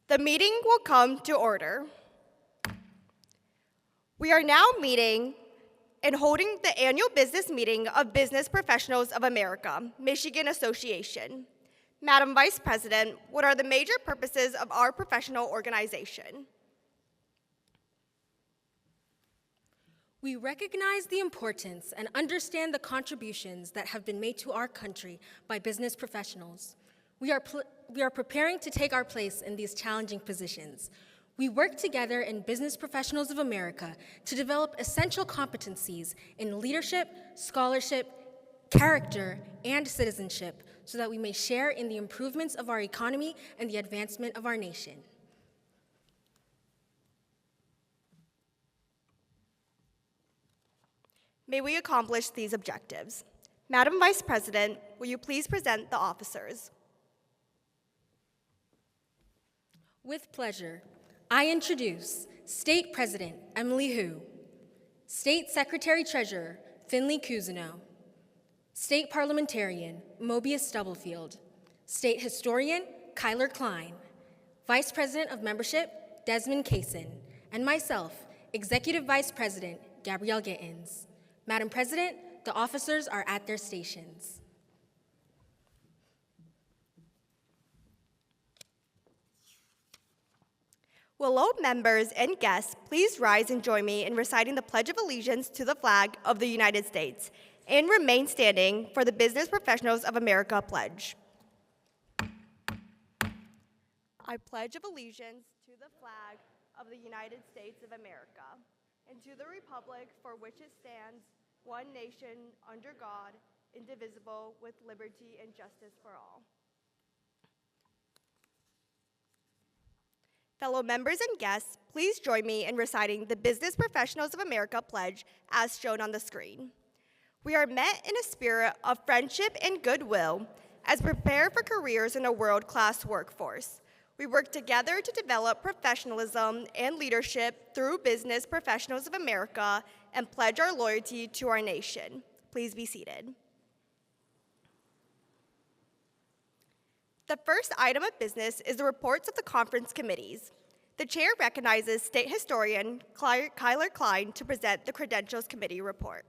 The meeting will come to order. We are now meeting and holding the annual business meeting of Business Professionals of America, Michigan Association. Madam Vice President, what are the major purposes of our professional organization? We recognize the importance and understand the contributions that have been made to our country by business professionals. We are preparing to take our place in these challenging positions. We work together in Business Professionals of America to develop essential competencies in leadership, scholarship, character, and citizenship so that we may share in the improvements of our economy and the advancement of our nation. May we accomplish these objectives? Madam Vice President, will you please present the officers? With pleasure, I introduce State President Emily Hu, State Secretary-Treasurer Finley Cousineau, State Parliamentarian Mobius Stubblefield, State Historian Kyler Klein, Vice President of Membership Desmond Kaysen, and myself, Executive Vice President Gabrielle Gittins. Madam President, the officers are at their stations. Will all members and guests please rise and join me in reciting the Pledge of Allegiance to the flag of the United States and remain standing for the Business Professionals of America pledge. I pledge allegiance to the flag of the United States of America and to the republic for which it stands, one nation, under God, indivisible, with liberty and justice for all. Fellow members and guests, please join me in reciting the Business Professionals of America pledge as shown on the screen. We are met in a spirit of friendship and goodwill as we prepare for careers in a world-class workforce. We work together to develop professionalism and leadership through Business Professionals of America and pledge our loyalty to our nation. Please be seated. The first item of business is the reports of the conference committees. The chair recognizes State Historian Kyler Klein to present the Credentials Committee report.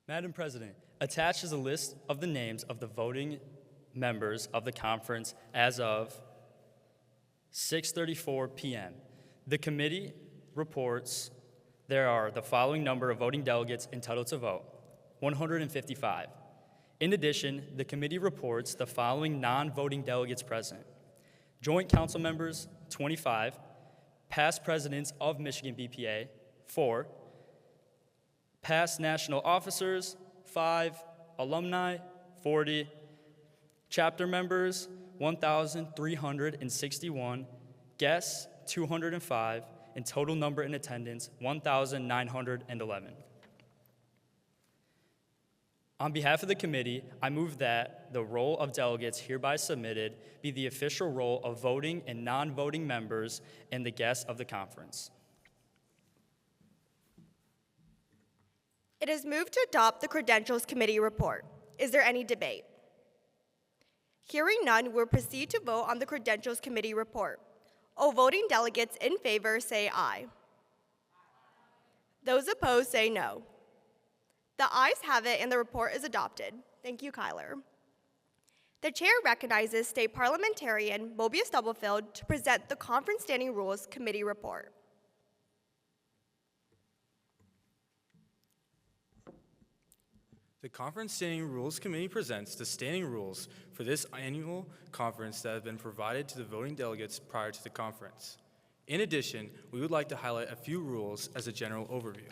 Madam President, attached is a list of the names of the voting members of the conference as of 6:34 p.m. The committee reports there are the following number of voting delegates entitled to vote: 155. In addition, the committee reports the following non-voting delegates present: joint council members, 25, past presidents of Michigan BPA, 4, past national officers, 5, alumni, 40, chapter members, 1,361, guests, 205, and total number in attendance, 1,911. On behalf of the committee, I move that the roll of delegates hereby submitted be the official roll of voting and non-voting members and the guests of the conference. It is moved to adopt the Credentials Committee report. Is there any debate? Hearing none, we'll proceed to vote on the Credentials Committee report. All voting delegates in favor say aye. Those opposed say no. The ayes have it and the report is adopted. Thank you, Kyler. The chair recognizes State Parliamentarian Mobius Stubblefield to present the Conference Standing Rules Committee report. The Conference Standing Rules Committee presents the standing rules for this annual conference that have been provided to the voting delegates prior to the conference. In addition, we would like to highlight a few rules as a general overview.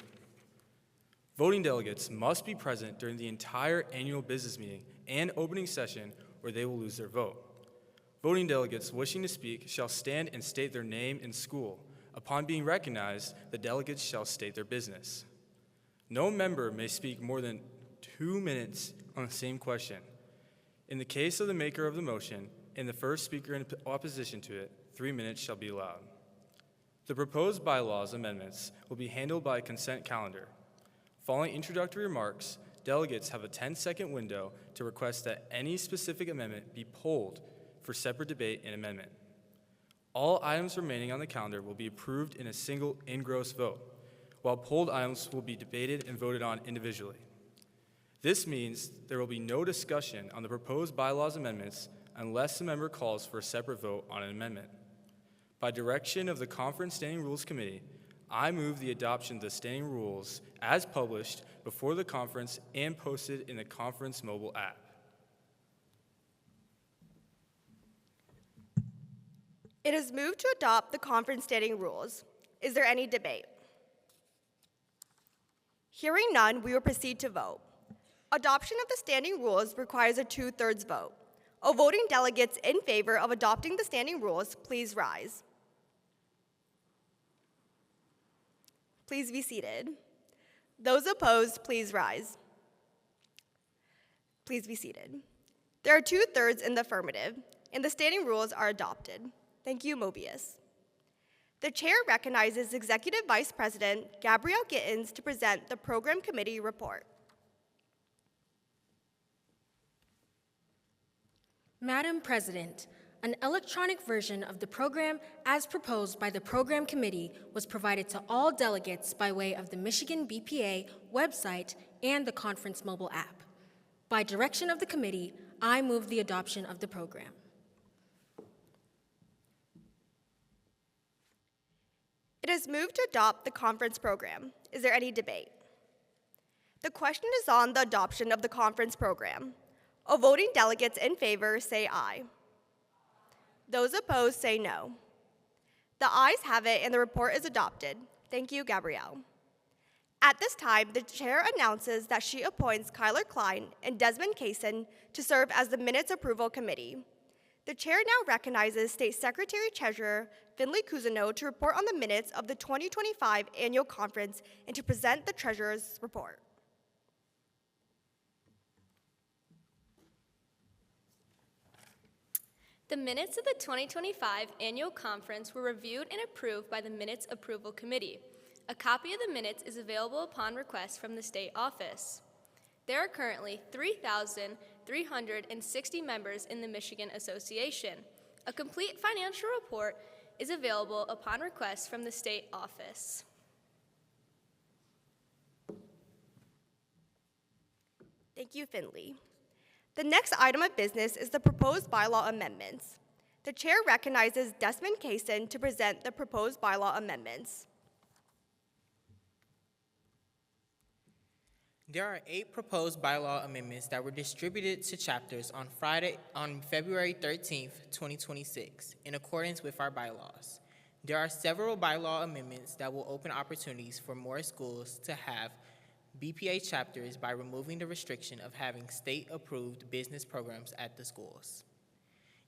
Voting delegates must be present during the entire annual business meeting and opening session, or they will lose their vote. Voting delegates wishing to speak shall stand and state their name and school. Upon being recognized, the delegates shall state their business. No member may speak more than 2 minutes on the same question. In the case of the maker of the motion and the first speaker in opposition to it, 3 minutes shall be allowed. The proposed bylaws amendments will be handled by a consent calendar. Following introductory remarks, delegates have a 10-second window to request that any specific amendment be pulled for separate debate and amendment. All items remaining on the calendar will be approved in a single engrossed vote, while pulled items will be debated and voted on individually. This means there will be no discussion on the proposed bylaws amendments unless the member calls for a separate vote on an amendment. By direction of the Conference Standing Rules Committee, I move the adoption of the standing rules as published before the conference and posted in the conference mobile app. It is moved to adopt the conference standing rules. Is there any debate? Hearing none, we will proceed to vote. Adoption of the standing rules requires a 2/3 vote. All voting delegates in favor of adopting the standing rules, please rise. Please be seated. Those opposed, please rise. Please be seated. There are 2/3 in the affirmative, and the standing rules are adopted. Thank you, Mobius. The chair recognizes Executive Vice President Gabrielle Gittens to present the Program Committee report. Madam President, an electronic version of the program as proposed by the Program Committee was provided to all delegates by way of the Michigan BPA website and the conference mobile app. By direction of the committee, I move the adoption of the program. It is moved to adopt the conference program. Is there any debate? The question is on the adoption of the conference program. All voting delegates in favor say aye. Those opposed say no. The ayes have it and the report is adopted. Thank you, Gabrielle. At this time, the chair announces that she appoints Kyler Klein and Desmond Kaysen to serve as the Minutes Approval Committee. The chair now recognizes State Secretary Treasurer Finley Cousineau to report on the minutes of the 2025 annual conference and to present the treasurer's report. The minutes of the 2025 annual conference were reviewed and approved by the Minutes Approval Committee. A copy of the minutes is available upon request from the state office. There are currently 3,360 members in the Michigan Association. A complete financial report is available upon request from the state office. Thank you, Finley. The next item of business is the proposed bylaw amendments. The chair recognizes Desmond Kaysen to present the proposed bylaw amendments. There are 8 proposed bylaw amendments that were distributed to chapters on February 13th, 2026, in accordance with our bylaws. There are several bylaw amendments that will open opportunities for more schools to have BPA chapters by removing the restriction of having state-approved business programs at the schools.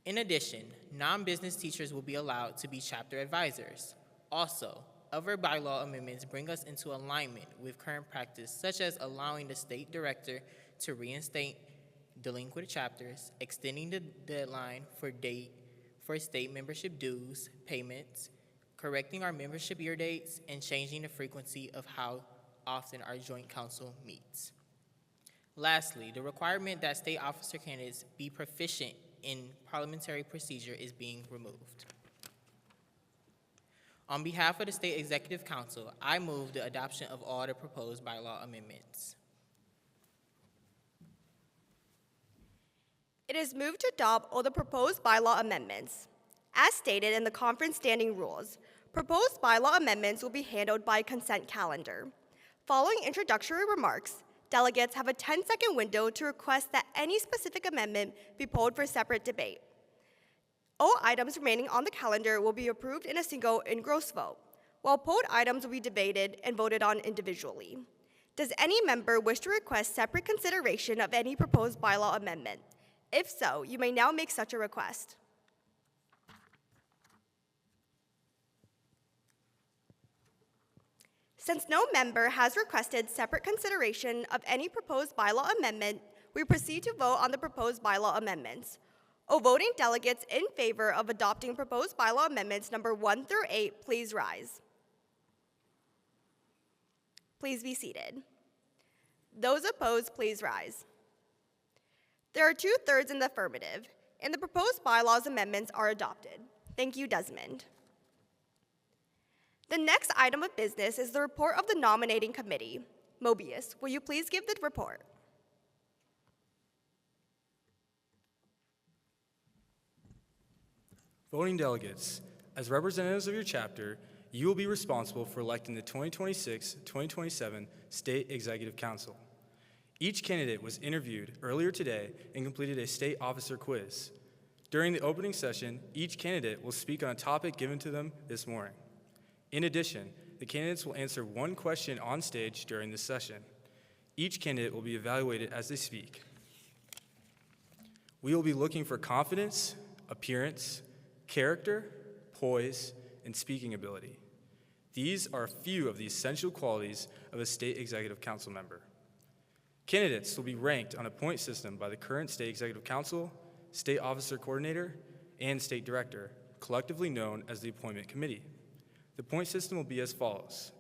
In addition, non-business teachers will be allowed to be chapter advisors. Also, other bylaw amendments bring us into alignment with current practice, such as allowing the state director to reinstate delinquent chapters, extending the deadline for state membership dues payments, correcting our membership year dates, and changing the frequency of how often our joint council meets. Lastly, the requirement that state officer candidates be proficient in parliamentary procedure is being removed. On behalf of the State Executive Council, I move the adoption of all the proposed bylaw amendments. It is moved to adopt all the proposed bylaw amendments. As stated in the conference standing rules, proposed bylaw amendments will be handled by consent calendar. Following introductory remarks, delegates have a 10-second window to request that any specific amendment be pulled for separate debate. All items remaining on the calendar will be approved in a single engrossed vote, while pulled items will be debated and voted on individually. Does any member wish to request separate consideration of any proposed bylaw amendment? If so, you may now make such a request. Since no member has requested separate consideration of any proposed bylaw amendment, we proceed to vote on the proposed bylaw amendments. All voting delegates in favor of adopting proposed bylaw amendments number 1 through 8, please rise. Please be seated. Those opposed, please rise. There are 2/3 in the affirmative, and the proposed bylaws amendments are adopted. Thank you, Desmond. The next item of business is the report of the nominating committee. Mobius, will you please give the report? Voting delegates, as representatives of your chapter, you will be responsible for electing the 2026-2027 State Executive Council. Each candidate was interviewed earlier today and completed a state officer quiz. During the opening session, each candidate will speak on a topic given to them this morning. In addition, the candidates will answer one question on stage during this session. Each candidate will be evaluated as they speak. We will be looking for confidence, appearance, character, poise, and speaking ability. These are a few of the essential qualities of a state executive council member. Candidates will be ranked on a point system by the current state executive council, state officer coordinator, and state director, collectively known as the appointment committee. The point system will be as follows.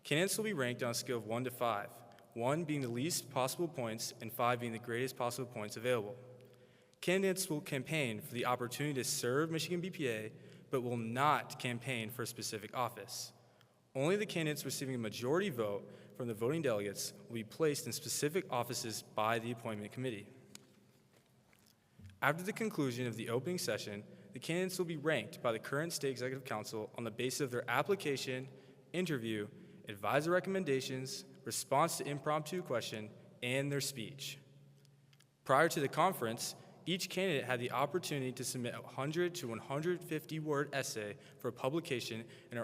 Candidates will be ranked on a scale of 1 to 5, 1 being the least possible points and 5 being the greatest possible points available. Candidates will campaign for the opportunity to serve Michigan BPA, but will not campaign for a specific office. Only the candidates receiving a majority vote from the voting delegates will be placed in specific offices by the appointment committee. After the conclusion of the opening session, the candidates will be ranked by the current State Executive Council on the basis of their application, interview, advisor recommendations, response to impromptu question, and their speech. Prior to the conference, each candidate had the opportunity to submit a 100 to 150 word essay for publication in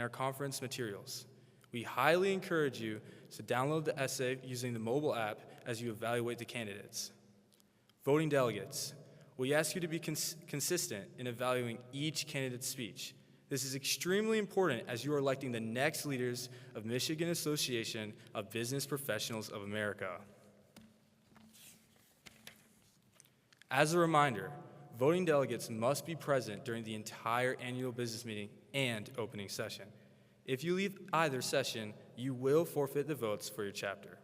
our conference materials. We highly encourage you to download the essay using the mobile app as you evaluate the candidates. Voting delegates, we ask you to be consistent in evaluating each candidate's speech. This is extremely important as you are electing the next leaders of Michigan Association of Business Professionals of America. As a reminder, voting delegates must be present during the entire annual business meeting and opening session. If you leave either session, you will forfeit the votes for your chapter.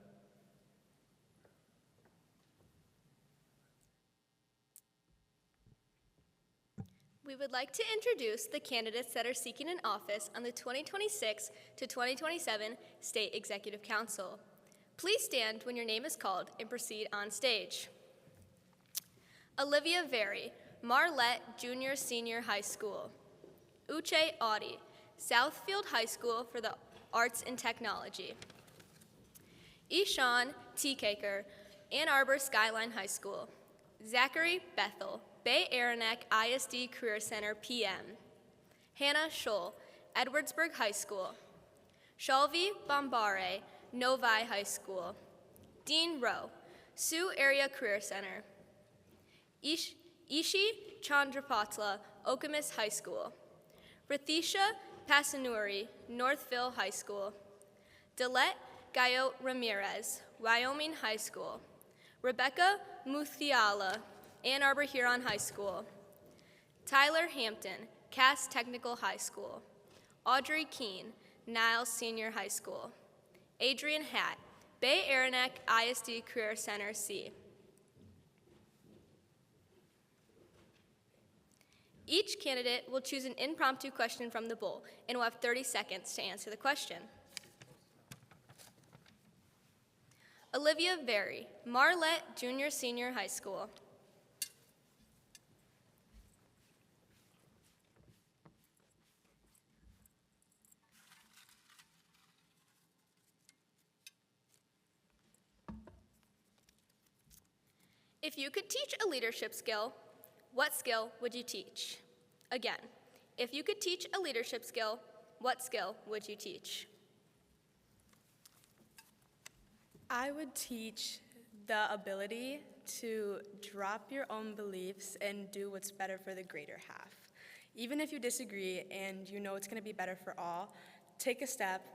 We would like to introduce the candidates that are seeking an office on the 2026 to 2027 State Executive Council. Please stand when your name is called and proceed on stage. Olivia Very, Marlette Junior Senior High School. Uche Audi, Southfield High School for the Arts and Technology. Ishan Tekaker, Ann Arbor Skyline High School. Zachary Bethel, Bay Aranac ISD Career Center PM. Hannah Scholl, Edwardsburg High School. Shalvi Bombare, Novi High School. Dean Rowe, Sioux Area Career Center. Ishi Chandrapatla, Okemos High School. Rathisha Pasanuri, Northville High School. Delette Gayot Ramirez, Wyoming High School. Rebecca Muthiala, Ann Arbor Huron High School. Tyler Hampton, Cass Technical High School. Audrey Keene, Niles Senior High School. Adrian Hatt, Bay Aranac ISD Career Center C. Each candidate will choose an impromptu question from the bowl and will have 30 seconds to answer the question. Olivia Very, Marlette Junior Senior High School. If you could teach a leadership skill, what skill would you teach? Again, if you could teach a leadership skill, what skill would you teach? I would teach the ability to drop your own beliefs and do what's better for the greater half. Even if you disagree and you know it's going to be better for all, take a step,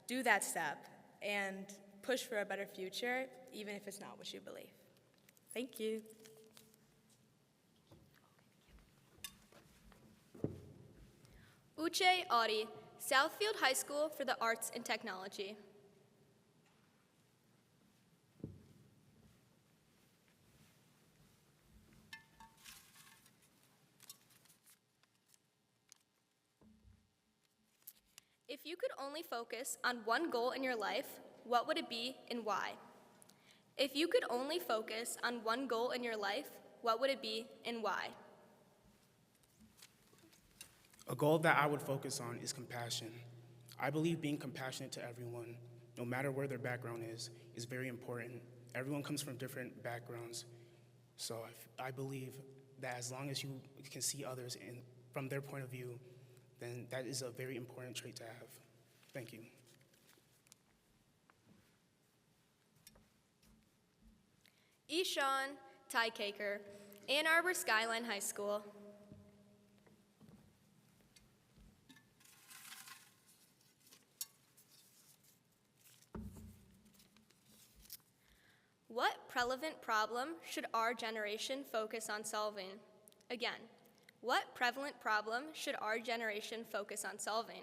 do that step, and push for a better future, even if it's not what you believe. Thank you. Uche Audi, Southfield High School for the Arts and Technology. If you could only focus on one goal in your life, what would it be and why? If you could only focus on one goal in your life, what would it be and why? A goal that I would focus on is compassion. I believe being compassionate to everyone, no matter where their background is very important. Everyone comes from different backgrounds, so I believe that as long as you can see others from their point of view, then that is a very important trait to have. Thank you. Eshawn Tykaker, Ann Arbor Skyline High School. What prevalent problem should our generation focus on solving? Again, what prevalent problem should our generation focus on solving?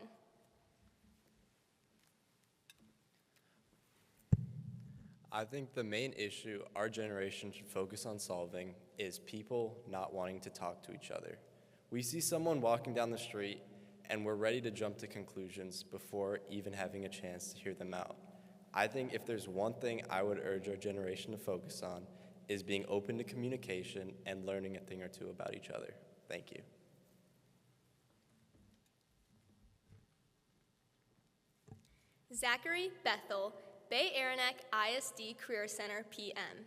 I think the main issue our generation should focus on solving is people not wanting to talk to each other. We see someone walking down the street and we're ready to jump to conclusions before even having a chance to hear them out. I think if there's one thing I would urge our generation to focus on is being open to communication and learning a thing or two about each other. Thank you. Zachary Bethel, Bay Aranac ISD Career Center, PM.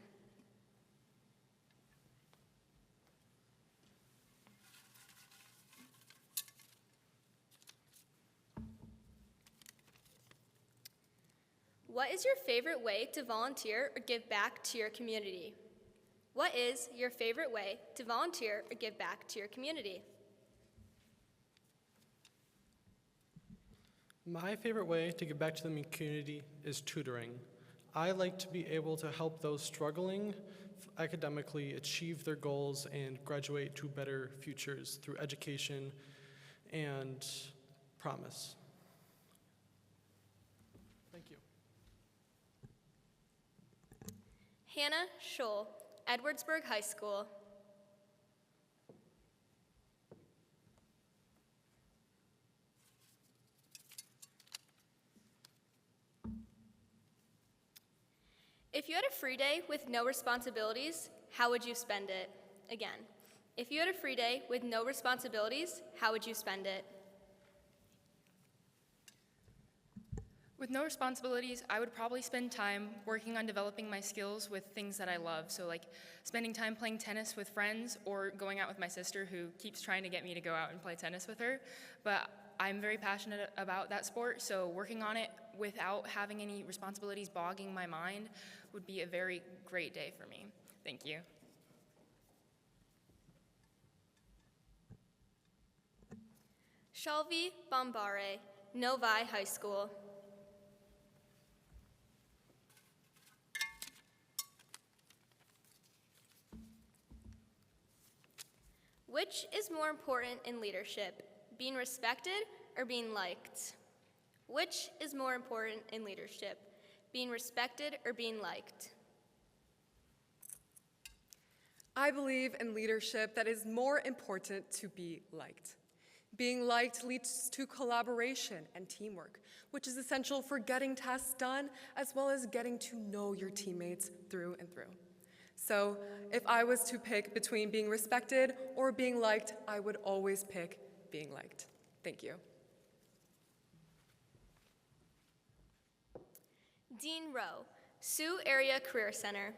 What is your favorite way to volunteer or give back to your community? What is your favorite way to volunteer or give back to your community? My favorite way to give back to the community is tutoring. I like to be able to help those struggling academically achieve their goals and graduate to better futures through education and promise. Thank you. Hannah Scholl, Edwardsburg High School. If you had a free day with no responsibilities, how would you spend it? Again, if you had a free day with no responsibilities, how would you spend it? With no responsibilities, I would probably spend time working on developing my skills with things that I love. So like spending time playing tennis with friends or going out with my sister who keeps trying to get me to go out and play tennis with her. But I'm very passionate about that sport, so working on it without having any responsibilities bogging my mind would be a very great day for me. Thank you. Shalvi Bombare, Novi High School. Which is more important in leadership, being respected or being liked? Which is more important in leadership, being respected or being liked? I believe in leadership that is more important to be liked. Being liked leads to collaboration and teamwork, which is essential for getting tasks done as well as getting to know your teammates through and through. So if I was to pick between being respected or being liked, I would always pick being liked. Thank you. Dean Rowe, Sioux Area Career Center.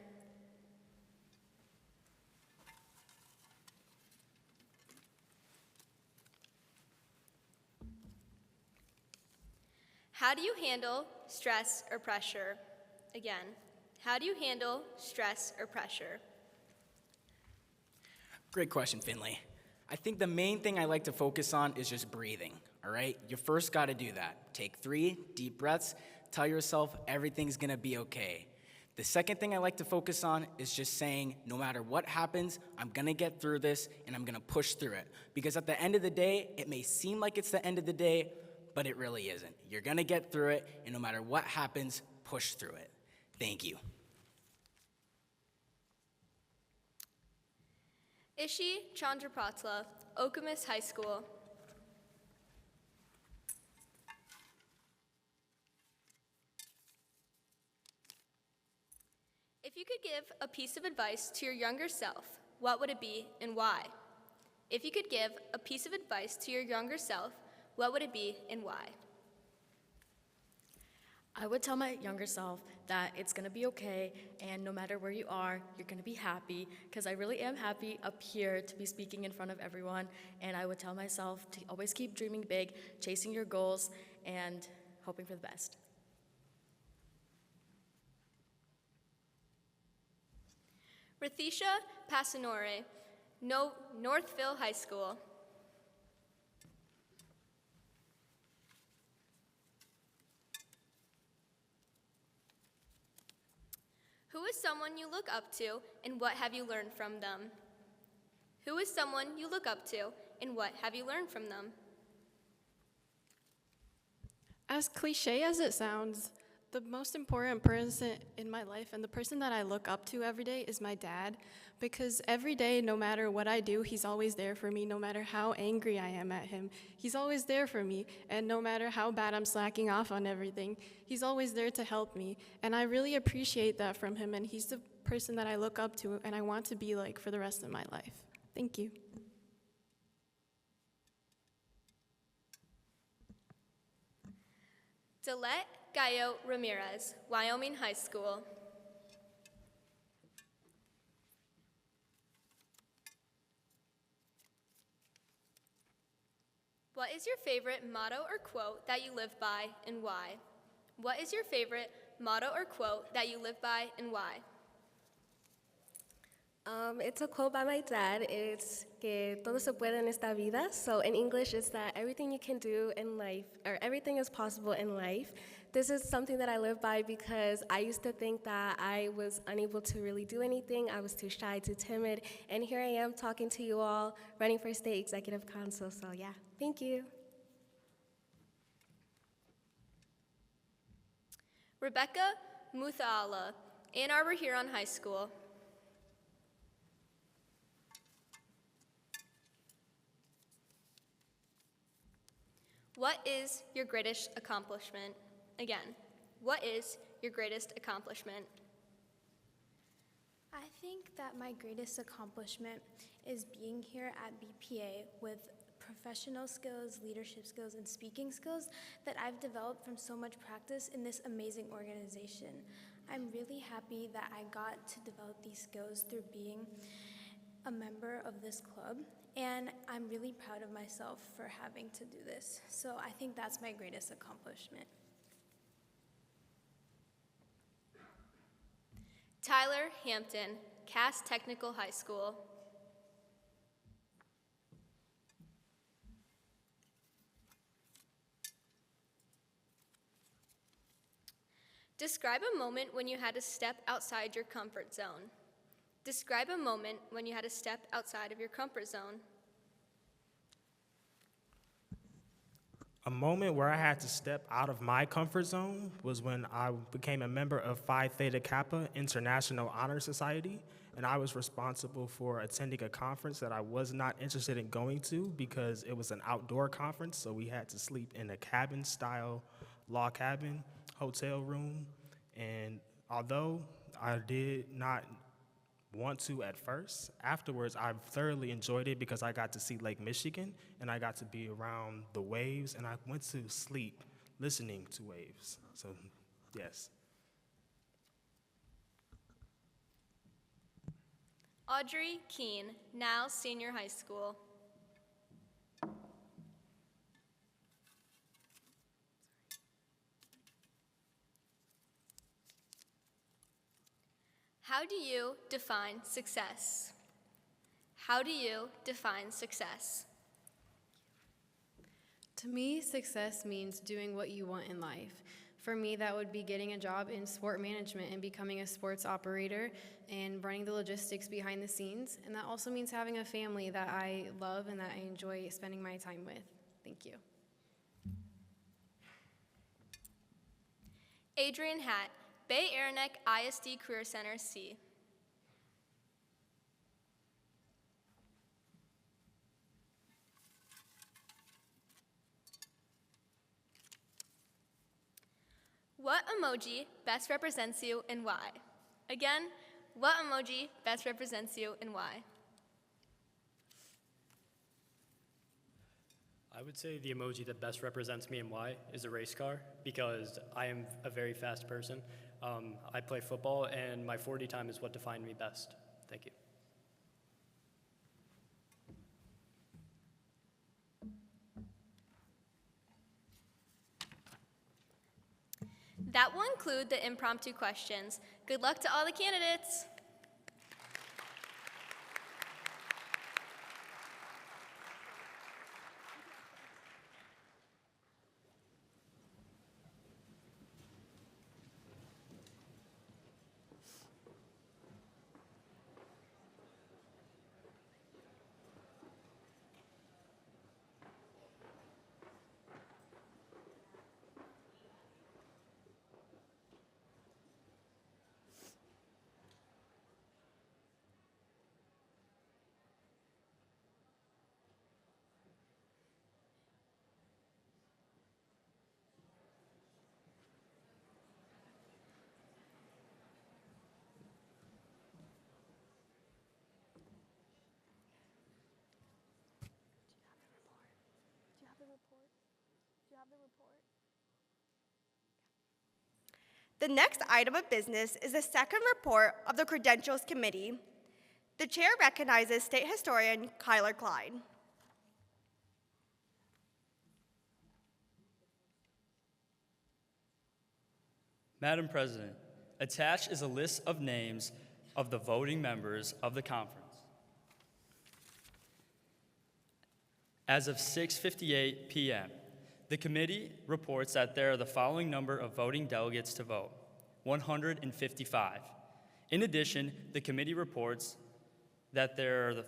How do you handle stress or pressure? Again, how do you handle stress or pressure? Great question, Finley. I think the main thing I like to focus on is just breathing, all right? You first got to do that. Take 3 deep breaths, tell yourself everything's going to be okay. The second thing I like to focus on is just saying, no matter what happens, I'm going to get through this and I'm going to push through it. Because at the end of the day, it may seem like it's the end of the day, but it really isn't. You're going to get through it, and no matter what happens, push through it. Thank you. Ishi Chandrapatla, Okemos High School. If you could give a piece of advice to your younger self, what would it be and why? If you could give a piece of advice to your younger self, what would it be and why? I would tell my younger self that it's gonna be okay, and no matter where you are, you're gonna be happy, because I really am happy up here to be speaking in front of everyone, and I would tell myself to always keep dreaming big, chasing your goals, and hoping for the best. Rathisha Pasanore, Northville High School. Who is someone you look up to, and what have you learned from them? Who is someone you look up to, and what have you learned from them? As cliche as it sounds, the most important person in my life and the person that I look up to every day is my dad, because every day, no matter what I do, he's always there for me. No matter how angry I am at him, he's always there for me. And no matter how bad I'm slacking off on everything, he's always there to help me. And I really appreciate that from him, and he's the person that I look up to and I want to be like for the rest of my life. Thank you. Delette Gallo Ramirez, Wyoming High School. What is your favorite motto or quote that you live by and why? What is your favorite motto or quote that you live by and why? It's a quote by my dad. It's que todo se puede en esta vida. So in English, it's that everything you can do in life, or everything is possible in life. This is something that I live by because I used to think that I was unable to really do anything. I was too shy, too timid. And here I am talking to you all, running for state executive council. So yeah, thank you. Rebecca Muthaala, Ann Arbor Huron High School. What is your greatest accomplishment? Again, what is your greatest accomplishment? I think that my greatest accomplishment is being here at BPA with professional skills, leadership skills, and speaking skills that I've developed from so much practice in this amazing organization. I'm really happy that I got to develop these skills through being a member of this club, and I'm really proud of myself for having to do this. So I think that's my greatest accomplishment. Tyler Hampton, Cass Technical High School. Describe a moment when you had to step outside your comfort zone. Describe a moment when you had to step outside of your comfort zone. A moment where I had to step out of my comfort zone was when I became a member of Phi Theta Kappa International Honor Society, and I was responsible for attending a conference that I was not interested in going to because it was an outdoor conference, so we had to sleep in a cabin-style log cabin hotel room. And although I did not want to at first, afterwards I thoroughly enjoyed it because I got to see Lake Michigan and I got to be around the waves, and I went to sleep listening to waves. So yes. Audrey Keene, now Senior High School. How do you define success? How do you define success? To me, success means doing what you want in life. For me, that would be getting a job in sport management and becoming a sports operator and running the logistics behind the scenes. And that also means having a family that I love and that I enjoy spending my time with. Thank you. Adrian Hatt, Bay Aranac ISD Career Center C. What emoji best represents you and why? Again, What emoji best represents you and why? I would say the emoji that best represents me and why is a race car because I am a very fast person. I play football and my 40 time is what defined me best. Thank you. That will include the impromptu questions. Good luck to all the candidates. The next item of business is the second report of the Credentials Committee. The chair recognizes State Historian Kyler Klein. Madam President, attached is a list of names of the voting members of the conference. As of 6:58 p.m., the committee reports that there are the following number of voting delegates to vote, 155. In addition, the committee reports that there are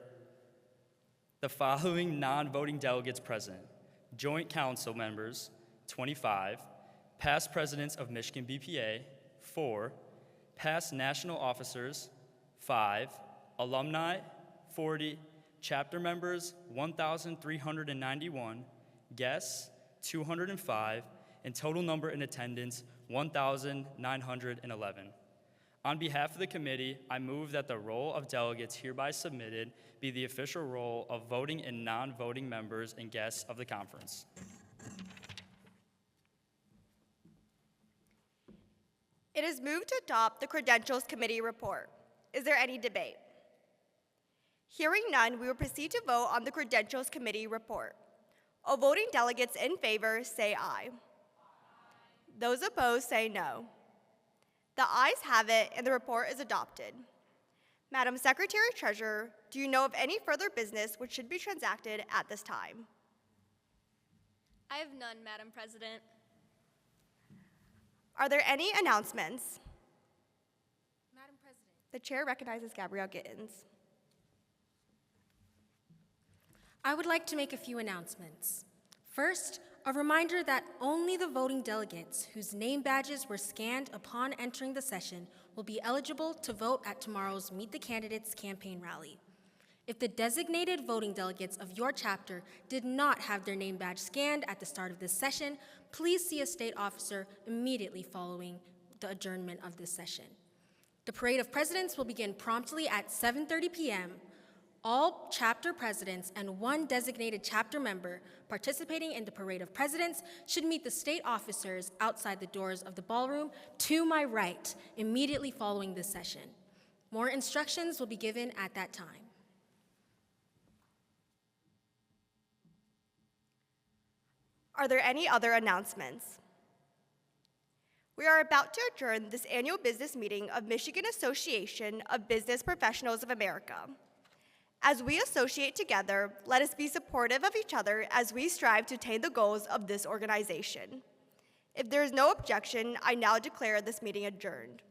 the following non-voting delegates present: joint council members, 25, past presidents of Michigan BPA, 4, past national officers, 5, alumni, 40, chapter members, 1,391, guests, 205, and total number in attendance, 1,911. On behalf of the committee, I move that the roll of delegates hereby submitted be the official roll of voting and non-voting members and guests of the conference. It is moved to adopt the Credentials Committee report. Is there any debate? Hearing none, we will proceed to vote on the Credentials Committee report. All voting delegates in favor say aye. Those opposed say no. The ayes have it, and the report is adopted. Madam Secretary Treasurer, do you know of any further business which should be transacted at this time? I have none, Madam President. Are there any announcements? Madam President. The chair recognizes Gabrielle Gittens. I would like to make a few announcements. First, a reminder that only the voting delegates whose name badges were scanned upon entering the session will be eligible to vote at tomorrow's Meet the Candidates campaign rally. If the designated voting delegates of your chapter did not have their name badge scanned at the start of this session, please see a state officer immediately following the adjournment of this session. The Parade of Presidents will begin promptly at 7:30 p.m. All chapter presidents and one designated chapter member participating in the Parade of Presidents should meet the state officers outside the doors of the ballroom to my right immediately following this session. More instructions will be given at that time. Are there any other announcements? We are about to adjourn this annual business meeting of Michigan Association of Business Professionals of America. As we associate together, let us be supportive of each other as we strive to attain the goals of this organization. If there is no objection, I now declare this meeting adjourned.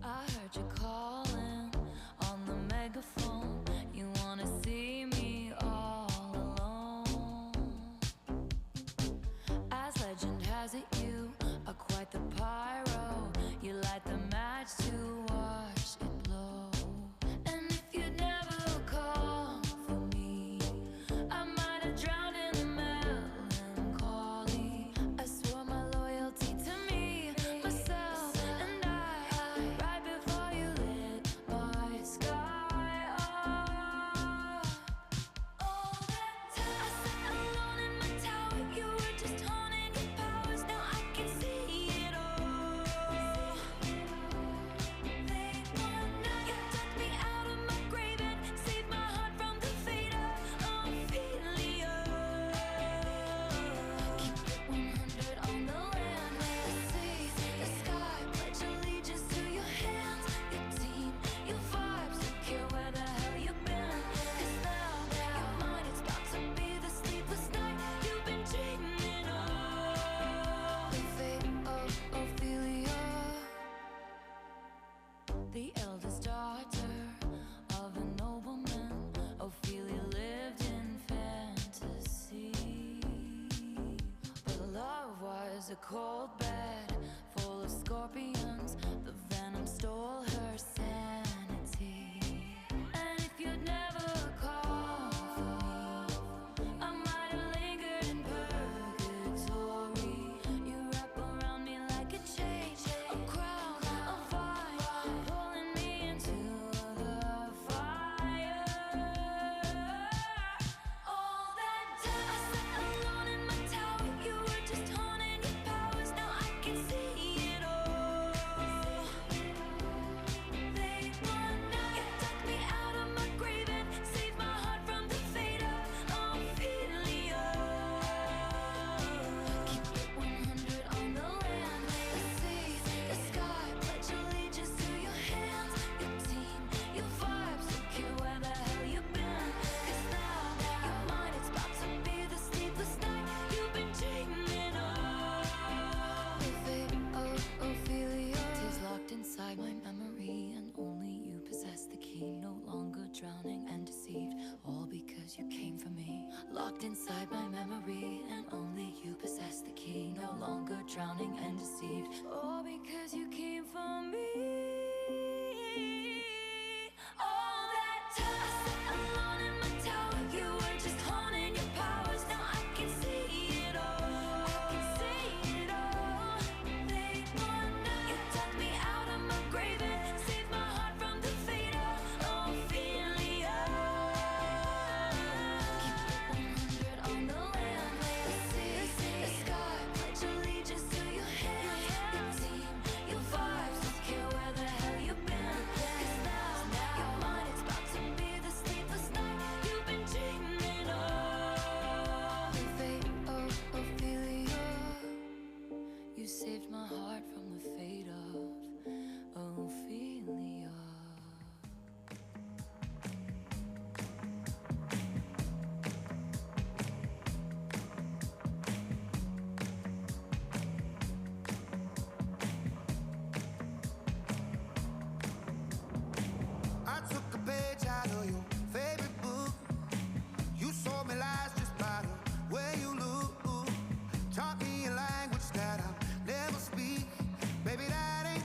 I heard you calling on the megaphone. You wanna see me all alone. As legend has it, you are quite the pyro. You light the match to watch it blow. And if you never call a cold bed full of scorpions. The venom stole her sanity. And if you'd never call for me, I might have lingered in purgatory. You wrap around me like a chain, a crown, a vine, pulling me into the fire. All that time I sat alone in my tower, you were just honing your powers. Now I can see it all. They want now. You dug me out of my grave and saved my heart from the fate of Ophelia. Keep it 100 on the land, the sea, the sky. Pledge allegiance to your hands, your team, your vibes. Don't care where the hell you've been. 'Cause now your mind, it's about to be the sleepless night you've been dreaming of. The fate of Ophelia is locked inside my memory, and only you possess the key. No longer drowning and deceived, all because you came for me. Locked inside my memory, and only you possess the key. No longer drowning and deceived, all because you came for me. All that time I sat alone in my tower, you were just honing your powers. Now I can see it all. I can see it all. They want now. You dug me out of my grave and saved my heart from the fate of Ophelia. Keep it 100 on the land, the sea, the sky. Pledge allegiance to your hands, your team, your vibes. Don't care where the hell you've been. 'Cause now your mind, it's about to be the sleepless night you've been dreaming of. The fate of Ophelia. You saved my heart from the fate of Ophelia. I took a page out of your favorite book. You sold me lies just by the way you look. Taught me a language that I'll never speak. Baby, that ain't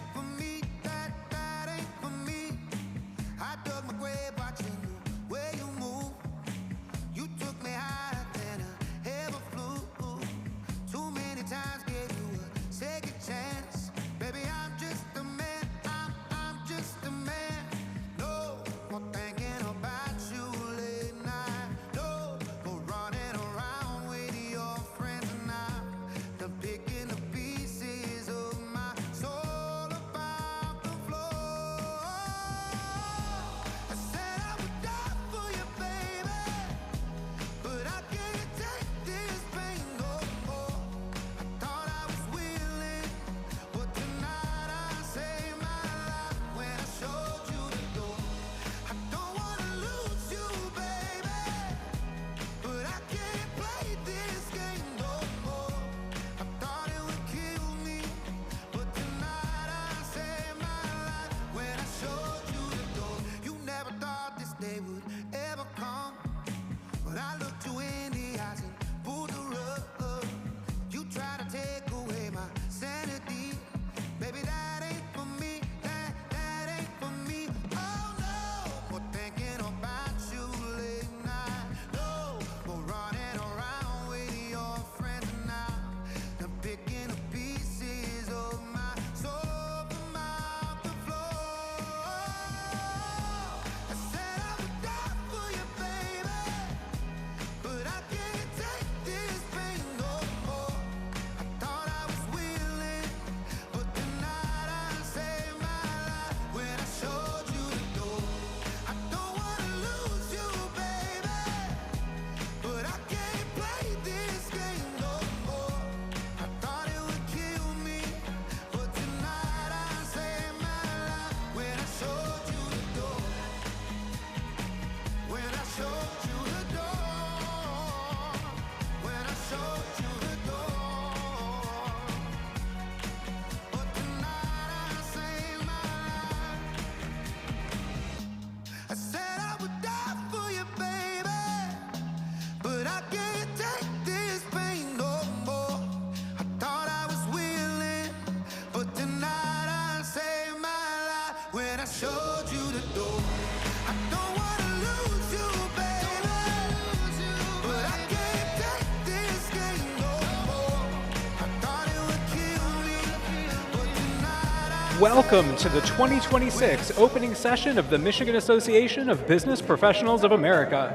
Welcome to the 2026 opening session of the Michigan Association of Business Professionals of America.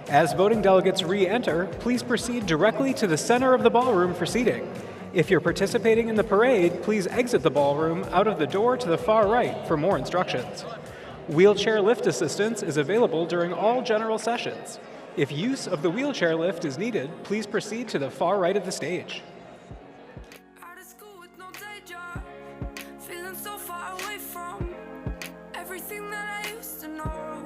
As voting delegates re-enter, please proceed directly to the center of the ballroom for seating. If you're participating in the parade, please exit the ballroom out of the door to the far right for more instructions. Wheelchair lift assistance is available during all general sessions. If use of the wheelchair lift is needed, please proceed to the far right of the stage. Feeling so far away from everything that I used to know.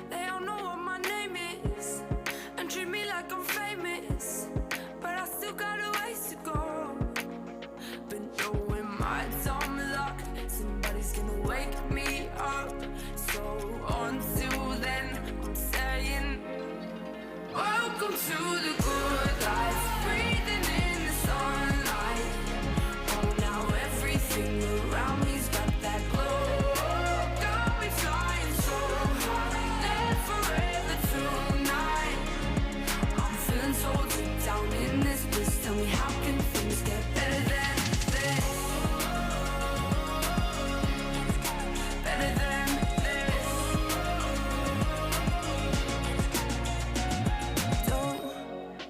They all know what my name is and treat me like I'm famous, but I still got a ways to go. But knowing my time locked, somebody's gonna wake me up. So until then, I'm saying, welcome to the good life, breathing in the sunlight. Oh, now everything around me's got that glow. Got me flying so high, live forever tonight. I'm feeling so deep down in this bliss. Tell me, how can things get better than this? Better than this. Don't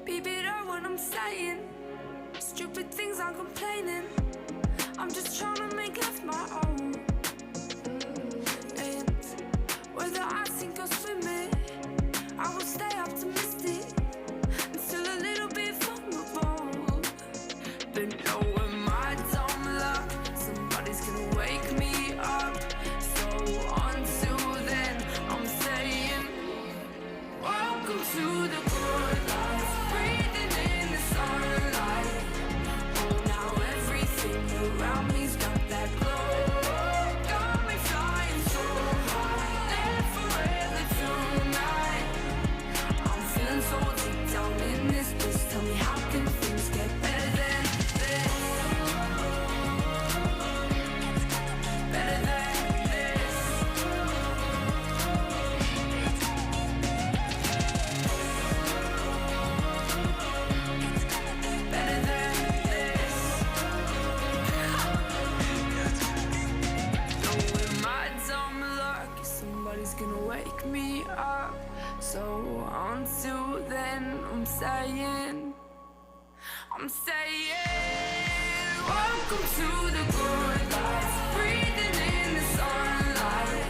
be bitter when I'm saying stupid things, I'm complaining. I'm just trying to make life my own. And whether I sink or swim it, I will stay optimistic until a little bit vulnerable. But knowing my dumb luck, somebody's gonna wake me up. So until then, I'm saying, welcome to the good life, breathing in the sunlight. Oh, now everything around me's got that glow. Got me flying so high, live forever tonight. I'm feeling so deep down in this bliss. Tell me, how can things get better than this? Better than this. Better than this. Knowing my dumb luck, somebody's gonna wake me up. So until then, I'm saying, welcome to the good life, breathing in the sunlight.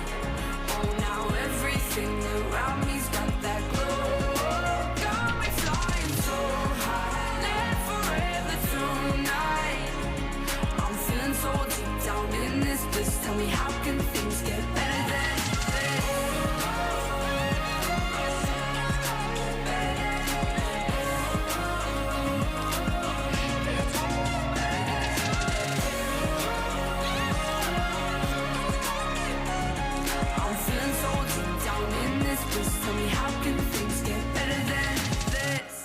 Oh, now everything around me's got that glow. Got me flying so high, live forever tonight. I'm feeling so deep down in this bliss. Tell me, how can things get better than this? I'm feeling so deep down in this bliss. Tell me, how can things get better than this?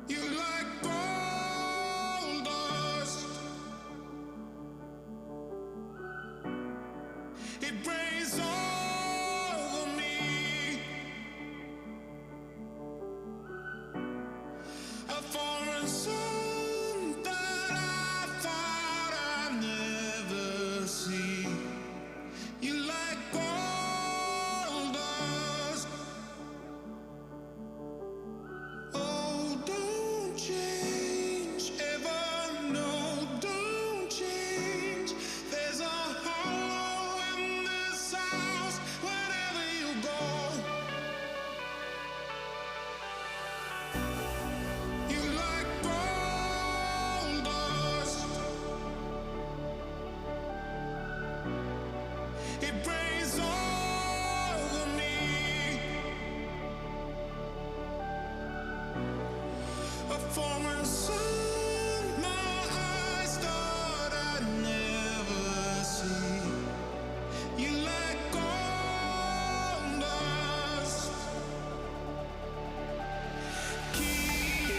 You like gold dust. It rains over me. A foreign sun that I thought I'd never see. You like gold dust. Oh, don't change ever, no, don't change. There's a hollow in this house wherever you go. You like gold dust. It rains over me. A foreign sun, my eyes thought I'd never see. You like gold dust. Keep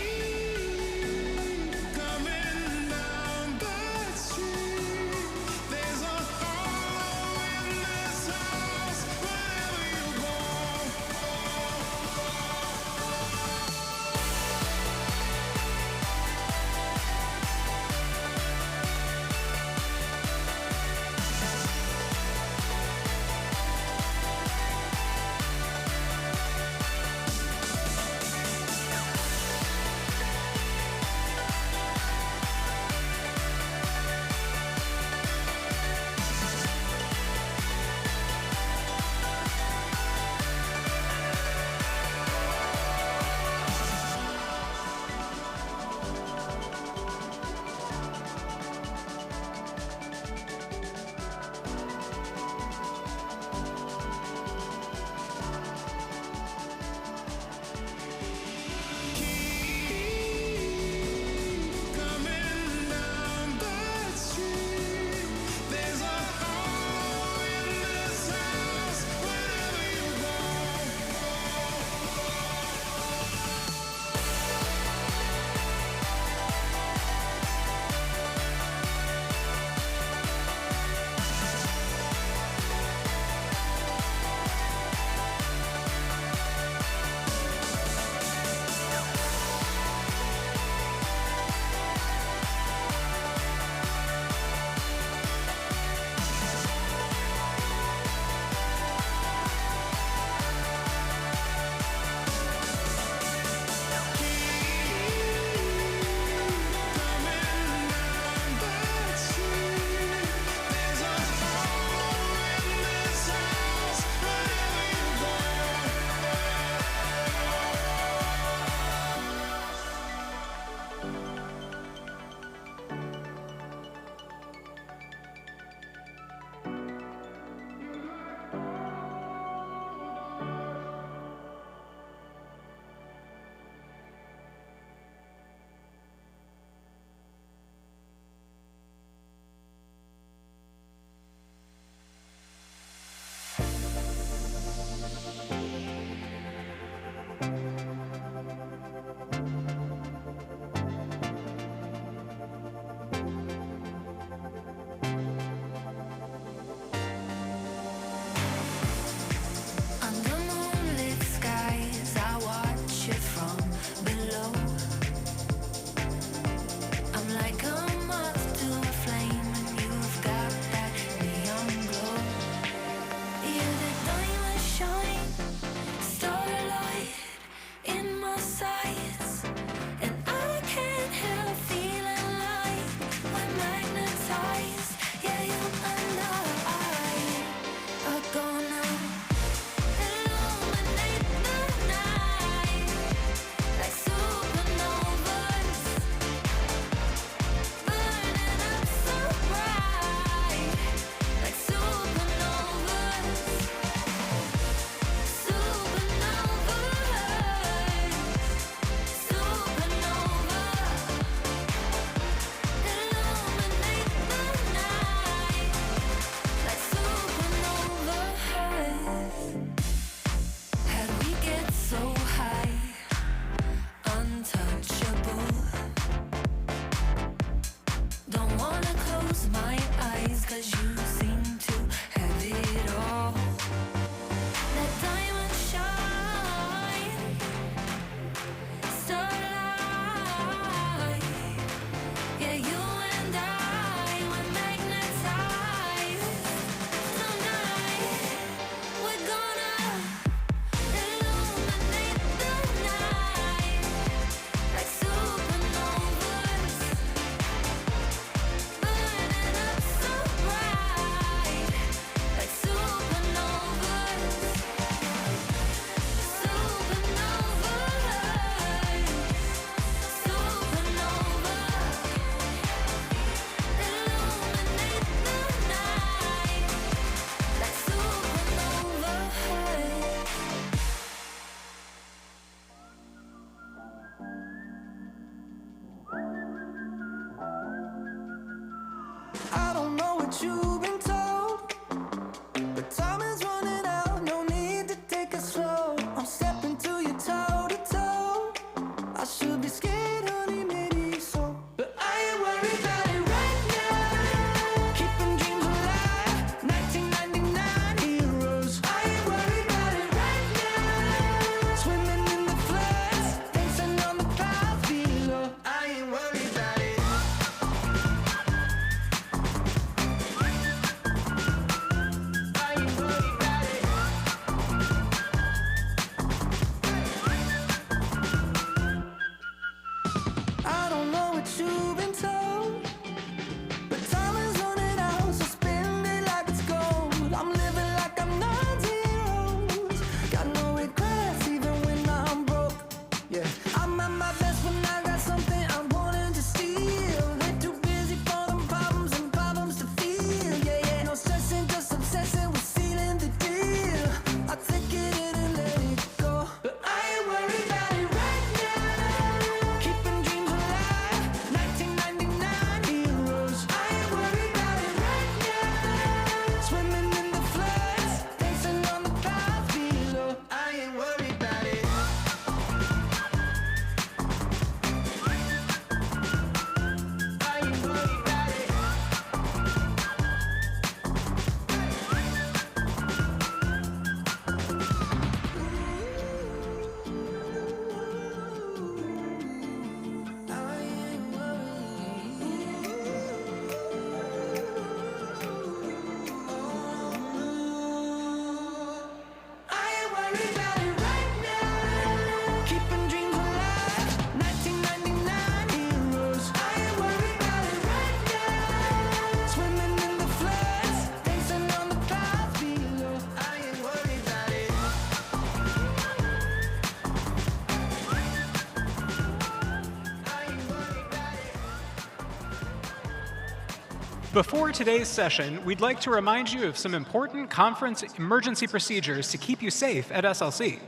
Before today's session, we'd like to remind you of some important conference emergency procedures to keep you safe at SLC.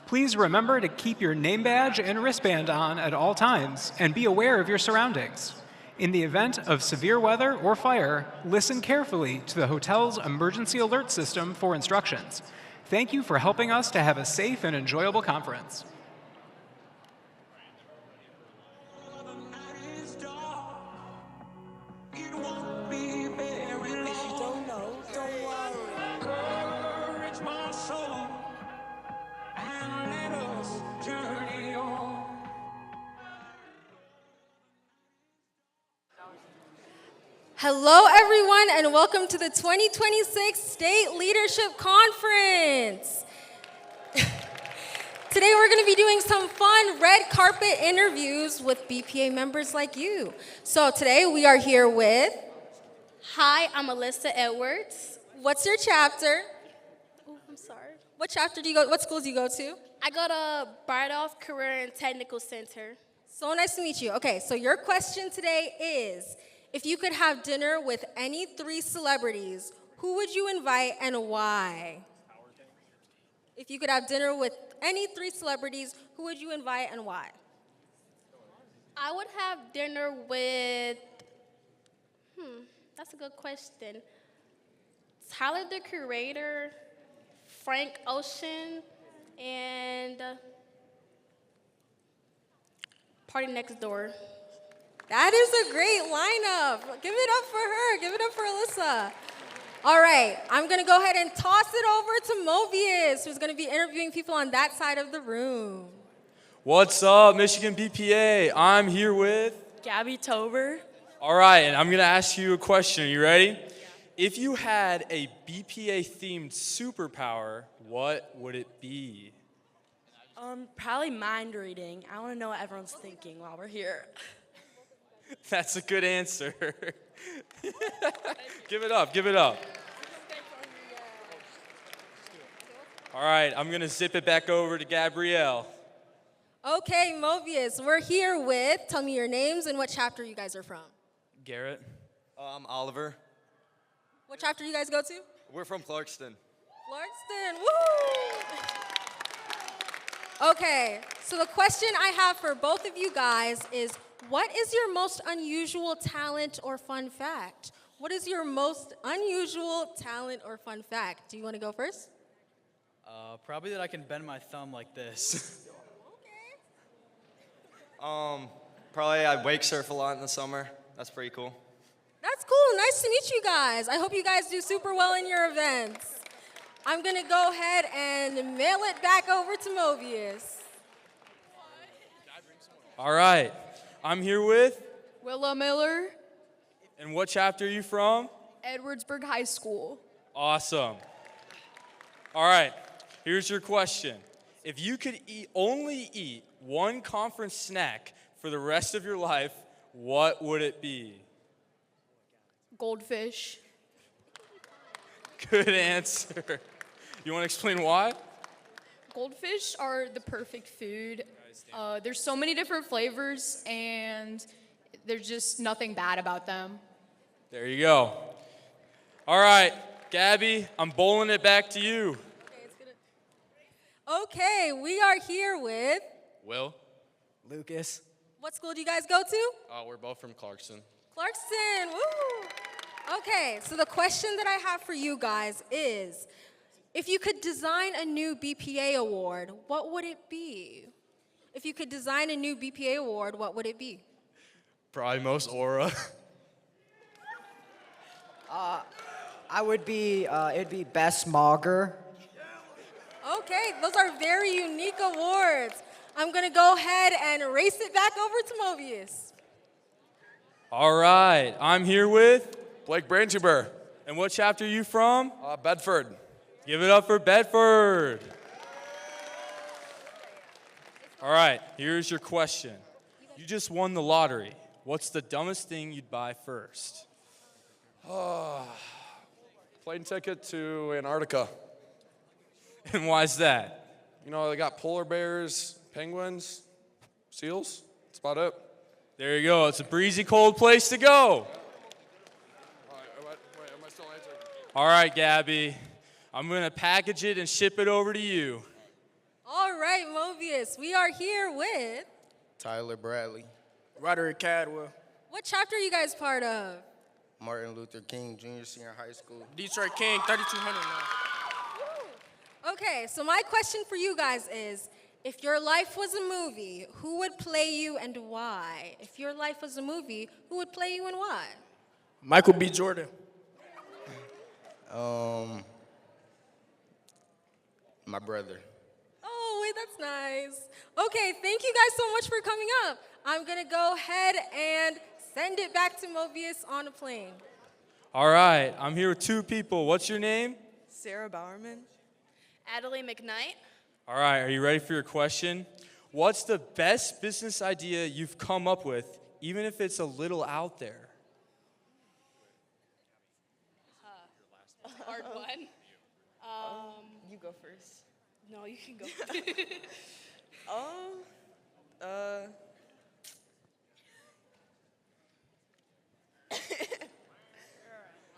Please remember to keep your name badge and wristband on at all times and be aware of your surroundings. In the event of severe weather or fire, listen carefully to the hotel's emergency alert system for instructions. Thank you for helping us to have a safe and enjoyable conference. Hello, everyone, and welcome to the 2026 State Leadership Conference. Today, we're going to be doing some fun red carpet interviews with BPA members like you. So today, we are here with... Hi, I'm Alyssa Edwards. What's your chapter? Oh, I'm sorry. What chapter do you go? What schools do you go to? I go to Bardolph Career and Technical Center. So nice to meet you. Okay, so your question today is, if you could have dinner with any 3 celebrities, who would you invite and why? If you could have dinner with any 3 celebrities, who would you invite and why? I would have dinner with, that's a good question. Tyler, the Creator, Frank Ocean, and Party Next Door. That is a great lineup. Give it up for her. Give it up for Alyssa. All right, I'm going to go ahead and toss it over to Mobius, who's going to be interviewing people on that side of the room. What's up, Michigan BPA? I'm here with Gabby Tober. All right, and I'm going to ask you a question. Are you ready? Yeah. If you had a BPA-themed superpower, what would it be? Probably mind reading. I want to know what everyone's thinking while we're here. That's a good answer. Give it up, give it up. All right, I'm going to zip it back over to Gabrielle. Okay, Mobius, we're here with, tell me your names and what chapter you guys are from. Garrett. I'm Oliver. What chapter you guys go to? We're from Clarkston. Clarkston, woo! Okay, so the question I have for both of you guys is, what is your most unusual talent or fun fact? What is your most unusual talent or fun fact? Do you want to go first? Probably that I can bend my thumb like this. Probably I wake surf a lot in the summer. That's pretty cool. That's cool. Nice to meet you guys. I hope you guys do super well in your events. I'm going to go ahead and mail it back over to Mobius. All right. I'm here with Willow Miller. And what chapter are you from? Edwardsburg High School. Awesome. All right, here's your question. If you could only eat one conference snack for the rest of your life, what would it be? Goldfish. Good answer. You want to explain why? Goldfish are the perfect food. There's so many different flavors, and there's just nothing bad about them. There you go. All right, Gabby, I'm bowling it back to you. Okay, we are here with Will. Lucas. What school do you guys go to? We're both from Clarkston. Clarkston, woo! Okay, so the question that I have for you guys is, if you could design a new BPA award, what would it be? If you could design a new BPA award, what would it be? Probably most aura. It'd be best Mauger. Okay, those are very unique awards. I'm gonna go ahead and race it back over to Mobius. All right, I'm here with Blake Branchuber. And what chapter are you from? Bedford. Give it up for Bedford. All right, here's your question. You just won the lottery. What's the dumbest thing you'd buy first? Plane ticket to Antarctica. And why is that? You know, they got polar bears, penguins, seals. That's about it. There you go. It's a breezy, cold place to go. All right, Gabby. I'm going to package it and ship it over to you. All right, Mobius, we are here with... Tyler Bradley, Roderick Cadwell, What chapter are you guys part of? Martin Luther King Jr. Senior High School. Detroit King, 3200 now. Okay, so my question for you guys is, if your life was a movie, who would play you and why? If your life was a movie, who would play you and why? Michael B. Jordan. My brother. Oh, wait, that's nice. Okay, thank you guys so much for coming up. I'm gonna go ahead and send it back to Mobius on a plane. All right, I'm here with two people. What's your name? Sarah Bowerman. Adelie McKnight. All right, are you ready for your question? What's the best business idea you've come up with, even if it's a little out there? Hard one. You go first. No, you can go.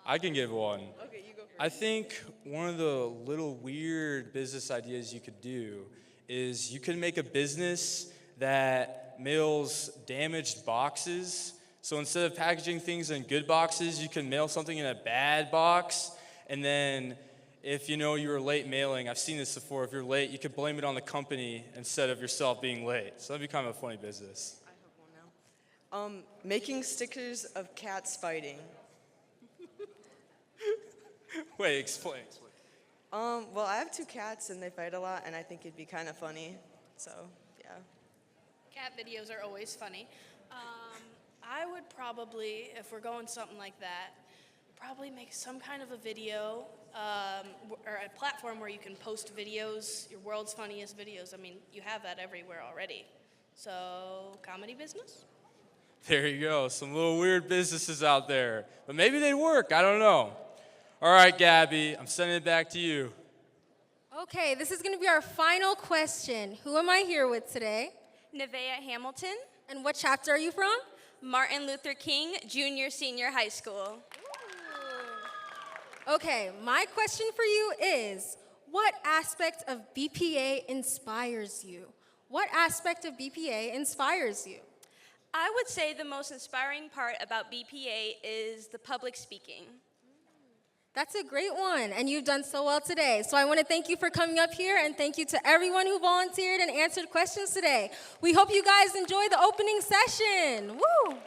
I can give one. Okay, you go first. I think one of the little weird business ideas you could do is you could make a business that mails damaged boxes. So instead of packaging things in good boxes, you can mail something in a bad box. And then if you know you were late mailing, I've seen this before, if you're late, you could blame it on the company instead of yourself being late. So that'd be kind of a funny business. I have one now. Making stickers of cats fighting. Wait, explain. Well, I have two cats and they fight a lot, and I think it'd be kind of funny. So, yeah. Cat videos are always funny. I would probably, if we're going something like that, probably make some kind of a video or a platform where you can post videos, your world's funniest videos. I mean, you have that everywhere already. So, comedy business? There you go, some little weird businesses out there. But maybe they work, I don't know. All right, Gabby, I'm sending it back to you. Okay, this is gonna be our final question. Who am I here with today? Nevaeh Hamilton. And what chapter are you from? Martin Luther King Jr. Senior High School. Okay, my question for you is, what aspect of BPA inspires you? What aspect of BPA inspires you? I would say the most inspiring part about BPA is the public speaking. That's a great one, and you've done so well today. So I want to thank you for coming up here, and thank you to everyone who volunteered and answered questions today. We hope you guys enjoy the opening session. Woo!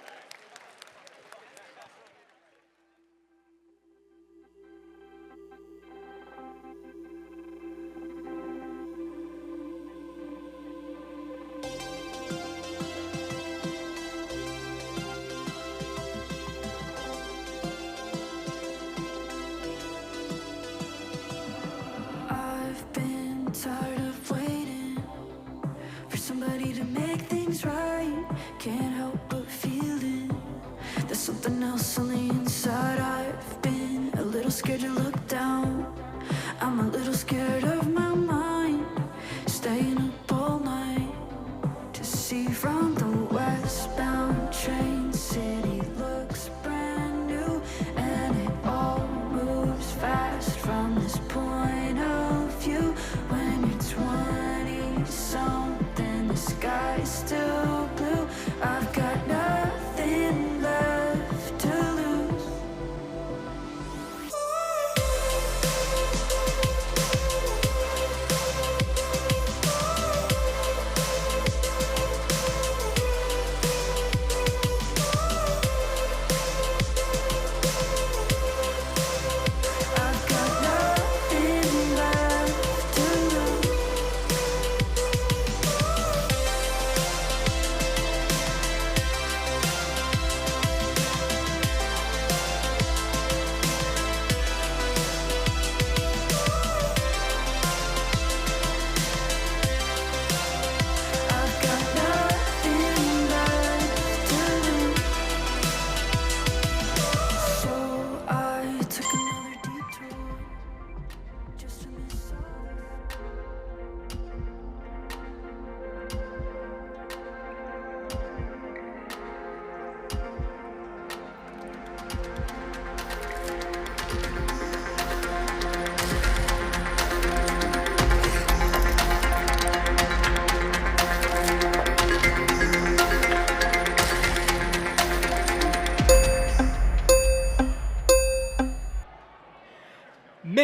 I've been tired of waiting for somebody to make things right. Can't help but feeling there's something else on the inside. I've been a little scared to look down. I'm a little scared of my mind, staying up all night to see from the westbound train. City looks brand new and it all moves fast from this point of view. When you're 20 something, the sky's still blue. I've got nothing left to lose.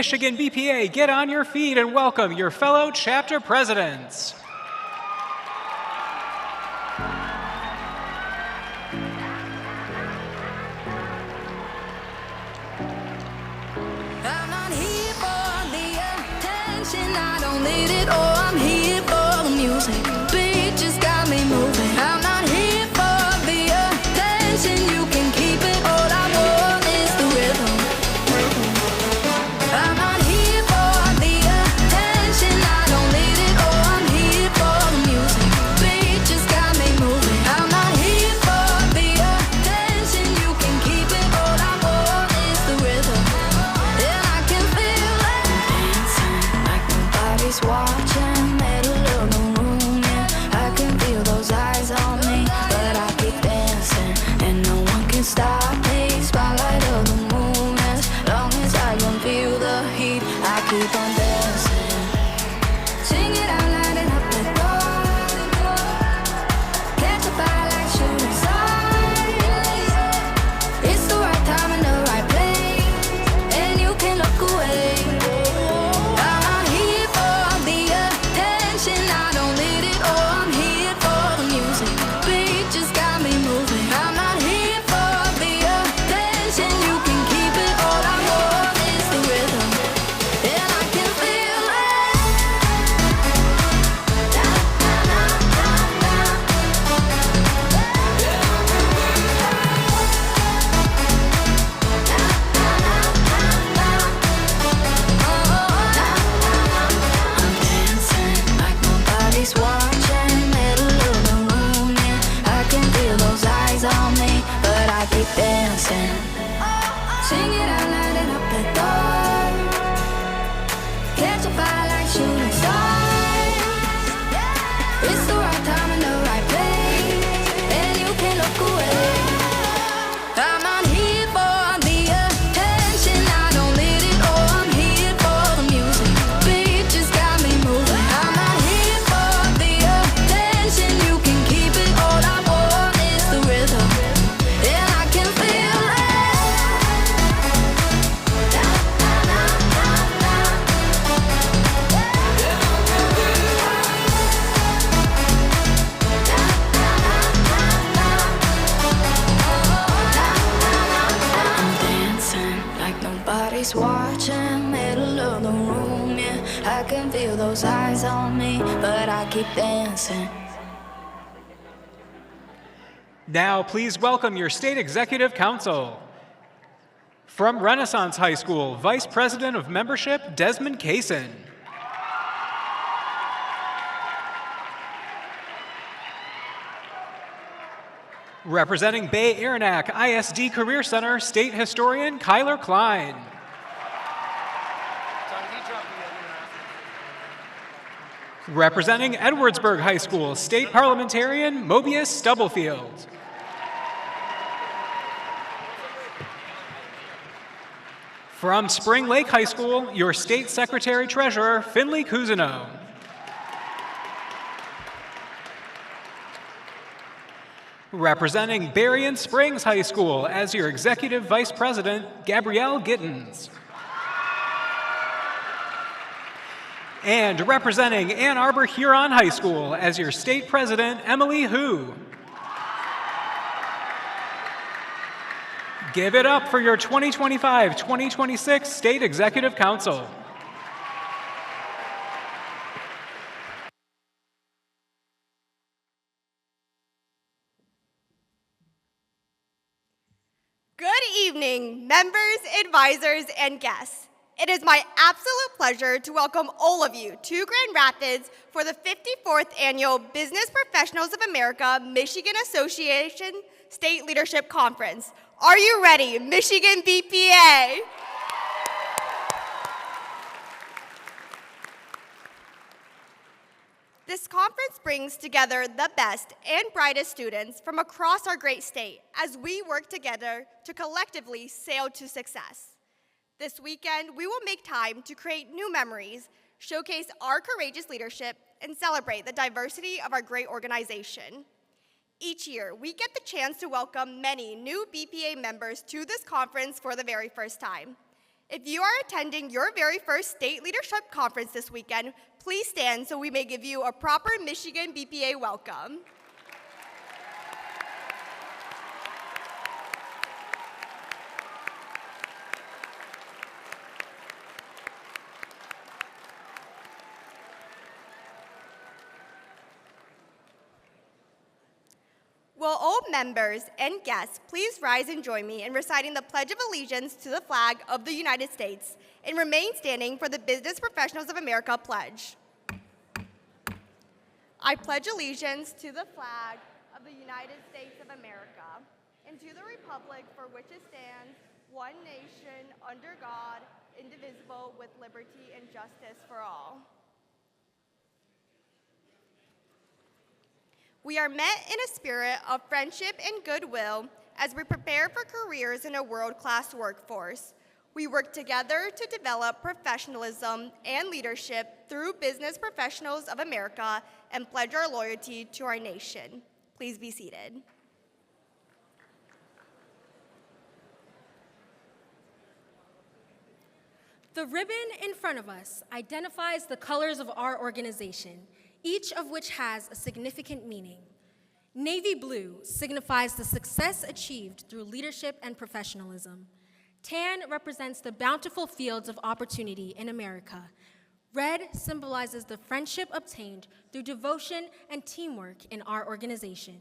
Michigan BPA, get on your feet and welcome your fellow chapter presidents. I'm not here for the attention, I don't need it. Oh, I'm here for the music. Beat just got me moving. I'm not here for the attention, you can keep it. All I want is the rhythm. I'm not here for the attention, I don't need it. Oh, I'm here for the music. Beat just got me moving. I'm not here for the attention, you can keep it. All I want is the rhythm. And I can feel it dancing like nobody's watching. Middle of the room, yeah. I can feel those eyes on me, but I keep dancing and no one can stop me. Spotlight of the moon, as long as I can feel the heat, I keep on dancing. Sing it out loud and up the door. Catch a fire like shooting stars. It's the right time and the right place, and you can look away. I'm not here for the attention, I don't need it. Oh, I'm here for the music. Beat just got me moving. I'm not here for the attention, you can keep it. All I want is the rhythm, and I can feel it. I'm dancing like nobody's watching. Middle of the room, yeah. I can feel those eyes on me, but I keep dancing. Sing it out loud and up the door. Catch a fire like shooting stars. It's the right time and the right place, and you can look away. I'm not here for the attention, I don't need it. Oh, I'm here for the music. Beat just got me moving. I'm not here for the attention, you can keep it. All I want is the rhythm, and I can feel it. I'm dancing like nobody's watching. Middle of the room, yeah. I can feel those eyes on me, but I keep dancing. Now, please welcome your State Executive Council. From Renaissance High School, Vice President of Membership, Desmond Kaysen. Representing Bay Aranac ISD Career Center, State Historian Kyler Klein. Representing Edwardsburg High School, State Parliamentarian Mobius Stubblefield. From Spring Lake High School, your State Secretary Treasurer Finley Cousineau. Representing Berrien Springs High School as your Executive Vice President, Gabrielle Gittens. And representing Ann Arbor Huron High School as your State President, Emily Hu. Give it up for your 2025-2026 State Executive Council. Good evening, members, advisors, and guests. It is my absolute pleasure to welcome all of you to Grand Rapids for the 54th Annual Business Professionals of America Michigan Association State Leadership Conference. Are you ready, Michigan BPA? This conference brings together the best and brightest students from across our great state as we work together to collectively sail to success. This weekend, we will make time to create new memories, showcase our courageous leadership, and celebrate the diversity of our great organization. Each year, we get the chance to welcome many new BPA members to this conference for the very first time. If you are attending your very first state leadership conference this weekend, please stand so we may give you a proper Michigan BPA welcome. Will all members and guests please rise and join me in reciting the Pledge of Allegiance to the flag of the United States and remain standing for the Business Professionals of America pledge. I pledge allegiance to the flag of the United States of America and to the republic for which it stands, one nation, under God, indivisible, with liberty and justice for all. We are met in a spirit of friendship and goodwill as we prepare for careers in a world-class workforce. We work together to develop professionalism and leadership through Business Professionals of America and pledge our loyalty to our nation. Please be seated. The ribbon in front of us identifies the colors of our organization, each of which has a significant meaning. Navy blue signifies the success achieved through leadership and professionalism. Tan represents the bountiful fields of opportunity in America. Red symbolizes the friendship obtained through devotion and teamwork in our organization.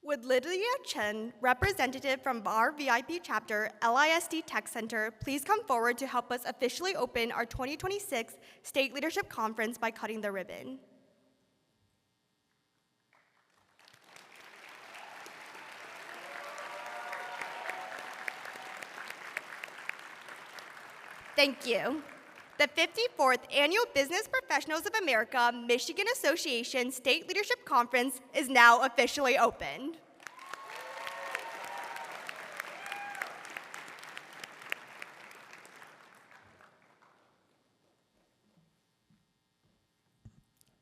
Would Lydia Chen, representative from our VIP chapter, LISD Tech Center, please come forward to help us officially open our 2026 State Leadership Conference by cutting the ribbon? Thank you. The 54th Annual Business Professionals of America Michigan Association State Leadership Conference is now officially opened.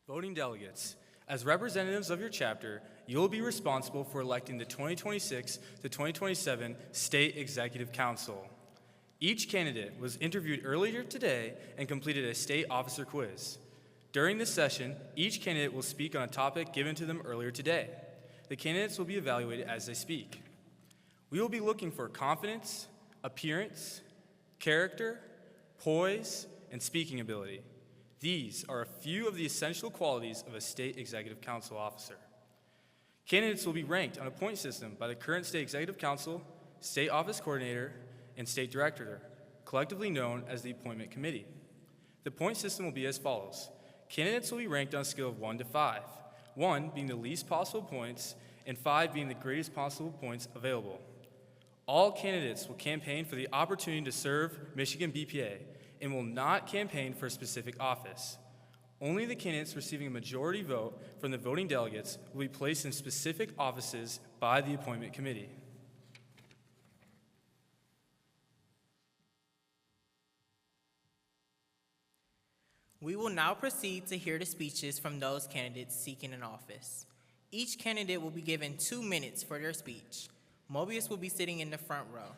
Voting delegates, as representatives of your chapter, you will be responsible for electing the 2026 to 2027 State Executive Council. Each candidate was interviewed earlier today and completed a state officer quiz. During this session, each candidate will speak on a topic given to them earlier today. The candidates will be evaluated as they speak. We will be looking for confidence, appearance, character, poise, and speaking ability. These are a few of the essential qualities of a state executive council officer. Candidates will be ranked on a point system by the current state executive council, state office coordinator, and state director, collectively known as the appointment committee. The point system will be as follows. Candidates will be ranked on a scale of 1 to 5, 1 being the least possible points, and 5 being the greatest possible points available. All candidates will campaign for the opportunity to serve Michigan BPA and will not campaign for a specific office. Only the candidates receiving a majority vote from the voting delegates will be placed in specific offices by the appointment committee. We will now proceed to hear the speeches from those candidates seeking an office. Each candidate will be given 2 minutes for their speech. Mobius will be sitting in the front row.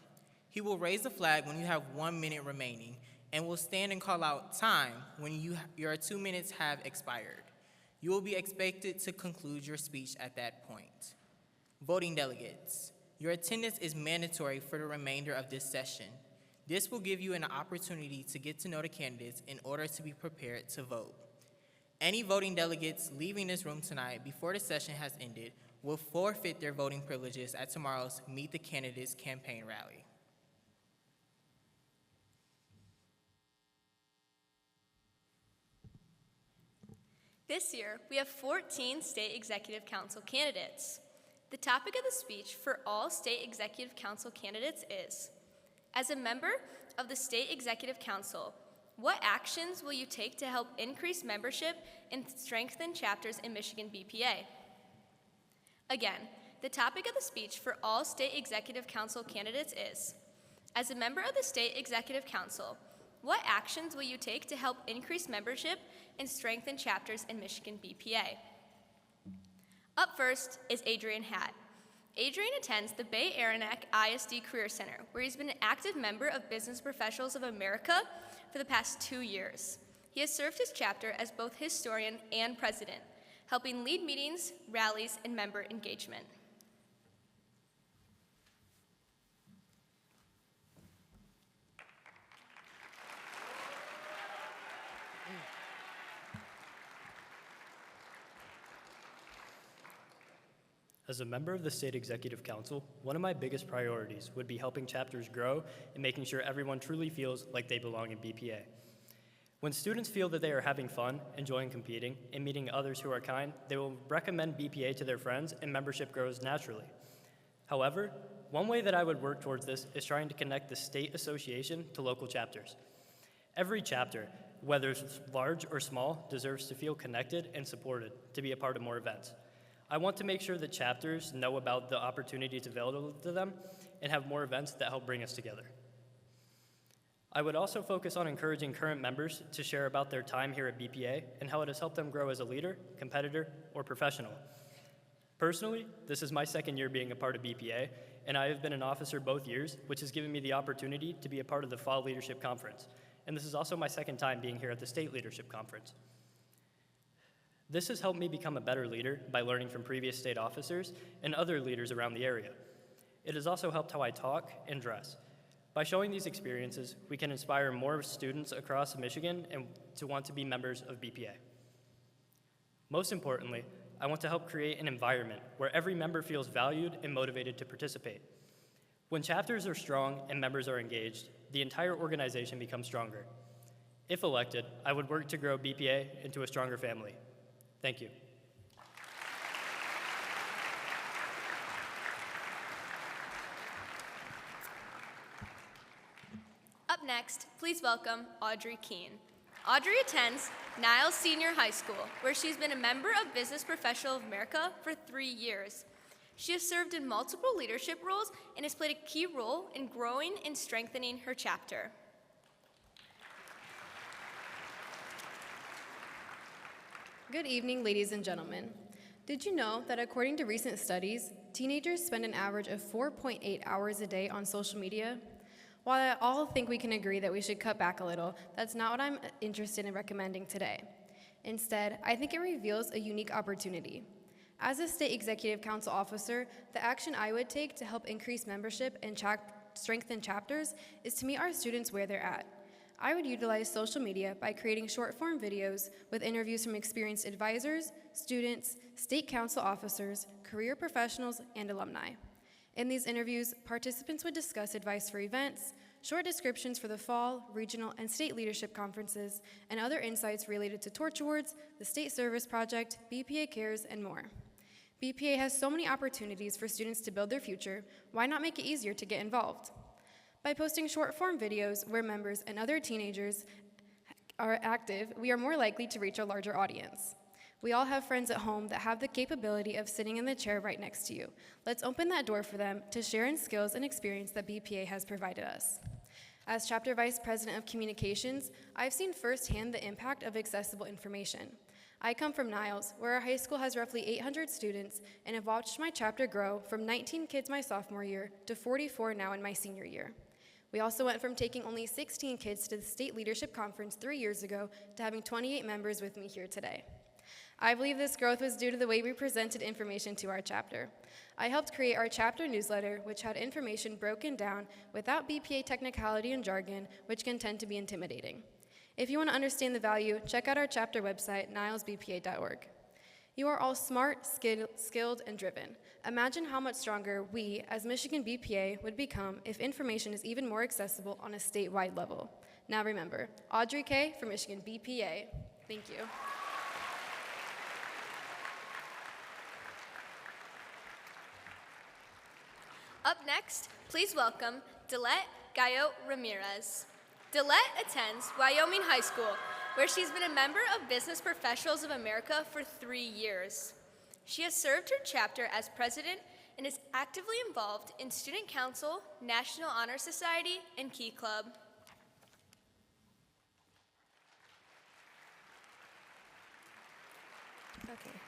He will raise the flag when you have 1 minute remaining and will stand and call out time when your 2 minutes have expired. You will be expected to conclude your speech at that point. Voting delegates, your attendance is mandatory for the remainder of this session. This will give you an opportunity to get to know the candidates in order to be prepared to vote. Any voting delegates leaving this room tonight before the session has ended will forfeit their voting privileges at tomorrow's Meet the Candidates campaign rally. This year, we have 14 State Executive Council candidates. The topic of the speech for all State Executive Council candidates is, as a member of the State Executive Council, what actions will you take to help increase membership and strengthen chapters in Michigan BPA? Again, the topic of the speech for all State Executive Council candidates is, as a member of the State Executive Council, what actions will you take to help increase membership and strengthen chapters in Michigan BPA? Up first is Adrian Hatt. Adrian attends the Bay Aranac ISD Career Center, where he's been an active member of Business Professionals of America for the past 2 years. He has served his chapter as both historian and president, helping lead meetings, rallies, and member engagement. As a member of the State Executive Council, one of my biggest priorities would be helping chapters grow and making sure everyone truly feels like they belong in BPA. When students feel that they are having fun, enjoying competing, and meeting others who are kind, they will recommend BPA to their friends and membership grows naturally. However, one way that I would work towards this is trying to connect the state association to local chapters. Every chapter, whether it's large or small, deserves to feel connected and supported to be a part of more events. I want to make sure that chapters know about the opportunities available to them and have more events that help bring us together. I would also focus on encouraging current members to share about their time here at BPA and how it has helped them grow as a leader, competitor, or professional. Personally, this is my second year being a part of BPA, and I have been an officer both years, which has given me the opportunity to be a part of the Fall Leadership Conference. And this is also my second time being here at the State Leadership Conference. This has helped me become a better leader by learning from previous state officers and other leaders around the area. It has also helped how I talk and dress. By showing these experiences, we can inspire more students across Michigan and to want to be members of BPA. Most importantly, I want to help create an environment where every member feels valued and motivated to participate. When chapters are strong and members are engaged, the entire organization becomes stronger. If elected, I would work to grow BPA into a stronger family. Thank you. Up next, please welcome Audrey Keene. Audrey attends Niles Senior High School, where she's been a member of Business Professional of America for 3 years. She has served in multiple leadership roles and has played a key role in growing and strengthening her chapter. Good evening, ladies and gentlemen. Did you know that according to recent studies, teenagers spend an average of 4.8 hours a day on social media? While I all think we can agree that we should cut back a little, that's not what I'm interested in recommending today. Instead, I think it reveals a unique opportunity. As a State Executive Council officer, the action I would take to help increase membership and strengthen chapters is to meet our students where they're at. I would utilize social media by creating short-form videos with interviews from experienced advisors, students, state council officers, career professionals, and alumni. In these interviews, participants would discuss advice for events, short descriptions for the fall, regional, and state leadership conferences, and other insights related to Torch Awards, the State Service Project, BPA Cares, and more. BPA has so many opportunities for students to build their future. Why not make it easier to get involved? By posting short-form videos where members and other teenagers are active, we are more likely to reach a larger audience. We all have friends at home that have the capability of sitting in the chair right next to you. Let's open that door for them to share in skills and experience that BPA has provided us. As Chapter Vice President of Communications, I've seen firsthand the impact of accessible information. I come from Niles, where our high school has roughly 800 students, and have watched my chapter grow from 19 kids my sophomore year to 44 now in my senior year. We also went from taking only 16 kids to the State Leadership Conference 3 years ago to having 28 members with me here today. I believe this growth was due to the way we presented information to our chapter. I helped create our chapter newsletter, which had information broken down without BPA technicality and jargon, which can tend to be intimidating. If you want to understand the value, check out our chapter website, nilesbpa.org. You are all smart, skilled, and driven. Imagine how much stronger we, as Michigan BPA, would become if information is even more accessible on a statewide level. Now remember, Audrey K. for Michigan BPA. Thank you. Up next, please welcome Delette Gallo Ramirez. Delette attends Wyoming High School, where she's been a member of Business Professionals of America for 3 years. She has served her chapter as president and is actively involved in Student Council, National Honor Society, and Key Club. Okay.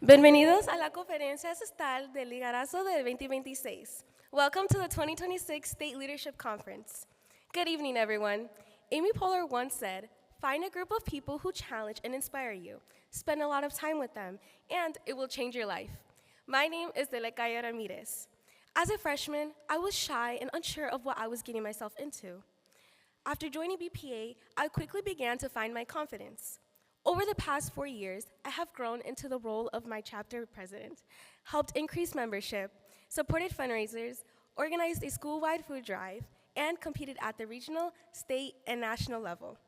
Bienvenidos a la conferencia estatal del Liderazgo del 2026. Welcome to the 2026 State Leadership Conference. Good evening, everyone. Amy Poehler once said, "Find a group of people who challenge and inspire you. Spend a lot of time with them, and it will change your life." My name is Delecaya Ramirez. As a freshman, I was shy and unsure of what I was getting myself into. After joining BPA, I quickly began to find my confidence. Over the past 4 years, I have grown into the role of my chapter president, helped increase membership, supported fundraisers, organized a school-wide food drive, and competed at the regional, state, and national level.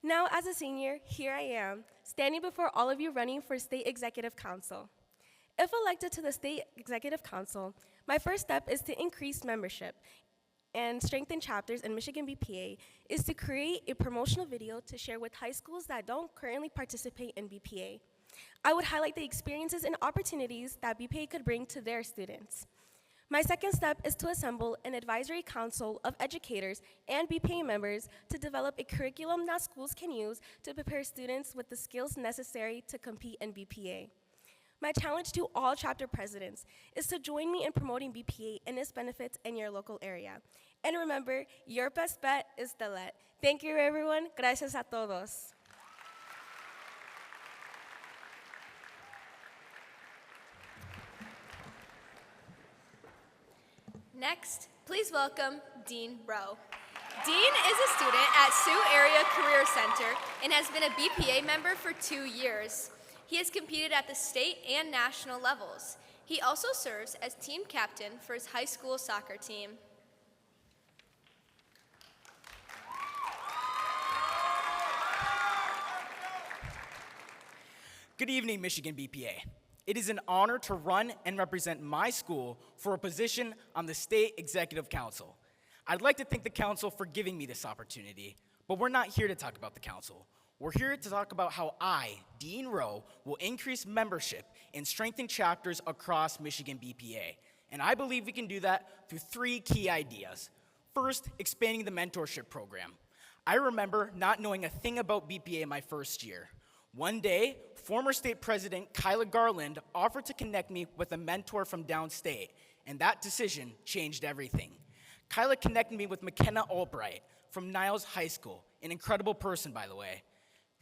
Now, as a senior, here I am, standing before all of you running for State Executive Council. If elected to the State Executive Council, my first step is to increase membership and strengthen chapters in Michigan BPA is to create a promotional video to share with high schools that don't currently participate in BPA. I would highlight the experiences and opportunities that BPA could bring to their students. My second step is to assemble an advisory council of educators and BPA members to develop a curriculum that schools can use to prepare students with the skills necessary to compete in BPA. My challenge to all chapter presidents is to join me in promoting BPA and its benefits in your local area. And remember, your best bet is the let. Thank you, everyone. Gracias a todos. Next, please welcome Dean Rowe. Dean is a student at Sioux Area Career Center and has been a BPA member for 2 years. He has competed at the state and national levels. He also serves as team captain for his high school soccer team. Good evening, Michigan BPA. It is an honor to run and represent my school for a position on the State Executive Council. I'd like to thank the council for giving me this opportunity, but we're not here to talk about the council. We're here to talk about how I, Dean Rowe, will increase membership and strengthen chapters across Michigan BPA. And I believe we can do that through 3 key ideas. First, expanding the mentorship program. I remember not knowing a thing about BPA my first year. One day, former state president Kyla Garland offered to connect me with a mentor from downstate, and that decision changed everything. Kyla connected me with McKenna Albright from Niles High School, an incredible person, by the way.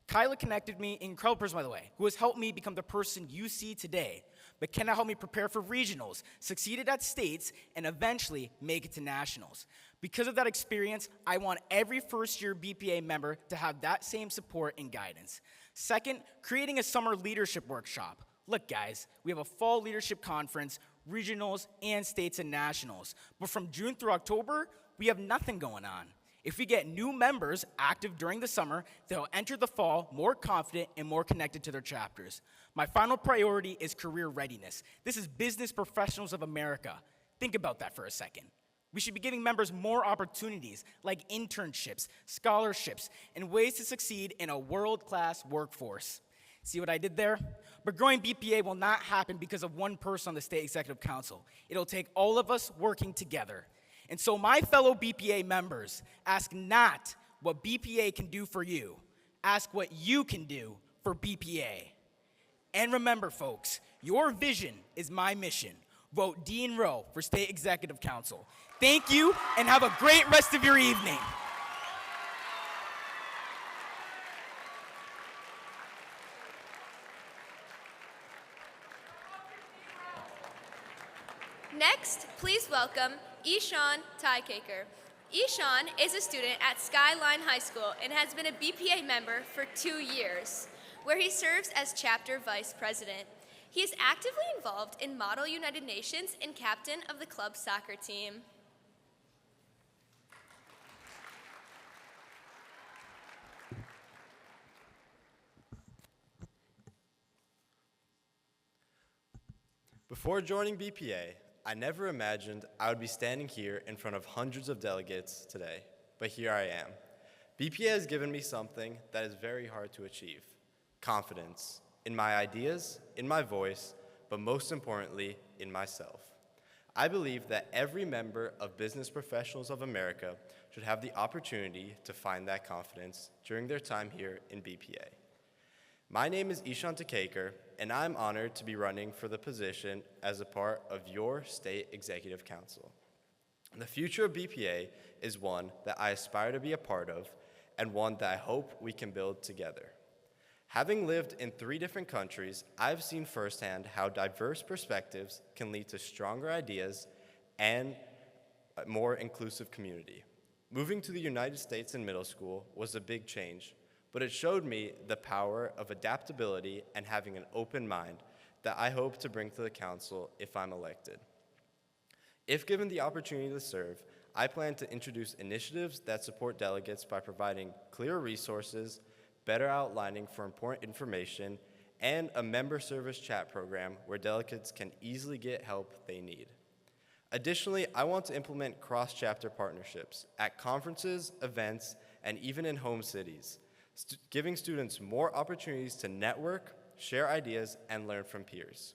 Kyla connected me, incredible person, by the way, who has helped me become the person you see today. McKenna helped me prepare for regionals, succeeded at states, and eventually make it to nationals. Because of that experience, I want every first-year BPA member to have that same support and guidance. Second, creating a summer leadership workshop. Look, guys, we have a fall leadership conference, regionals, and states and nationals. But from June through October, we have nothing going on. If we get new members active during the summer, they'll enter the fall more confident and more connected to their chapters. My final priority is career readiness. This is Business Professionals of America. Think about that for a second. We should be giving members more opportunities like internships, scholarships, and ways to succeed in a world-class workforce. See what I did there? But growing BPA will not happen because of one person on the State Executive Council. It'll take all of us working together. And so my fellow BPA members, ask not what BPA can do for you. Ask what you can do for BPA. And remember, folks, your vision is my mission. Vote Dean Rowe for State Executive Council. Thank you, and have a great rest of your evening. Next, please welcome Ishan Tykaker. Ishan is a student at Skyline High School and has been a BPA member for 2 years, where he serves as chapter vice president. He is actively involved in Model United Nations and captain of the club soccer team. Before joining BPA, I never imagined I would be standing here in front of hundreds of delegates today, but here I am. BPA has given me something that is very hard to achieve: confidence in my ideas, in my voice, but most importantly, in myself. I believe that every member of Business Professionals of America should have the opportunity to find that confidence during their time here in BPA. My name is Ishan Takaker, and I'm honored to be running for the position as a part of your state executive council. The future of BPA is one that I aspire to be a part of and one that I hope we can build together. Having lived in 3 different countries, I've seen firsthand how diverse perspectives can lead to stronger ideas and a more inclusive community. Moving to the United States in middle school was a big change, but it showed me the power of adaptability and having an open mind that I hope to bring to the council if I'm elected. If given the opportunity to serve, I plan to introduce initiatives that support delegates by providing clear resources, better outlining for important information, and a member service chat program where delegates can easily get help they need. Additionally, I want to implement cross-chapter partnerships at conferences, events, and even in home cities, giving students more opportunities to network, share ideas, and learn from peers.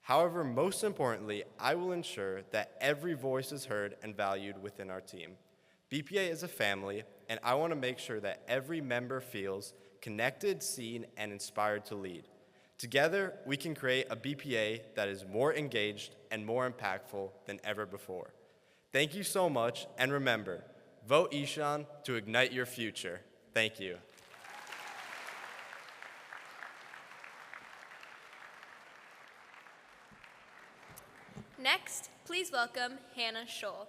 However, most importantly, I will ensure that every voice is heard and valued within our team. BPA is a family, and I want to make sure that every member feels connected, seen, and inspired to lead. Together, we can create a BPA that is more engaged and more impactful than ever before. Thank you so much, and remember, vote Ishan to ignite your future. Thank you. Next, please welcome Hannah Scholl.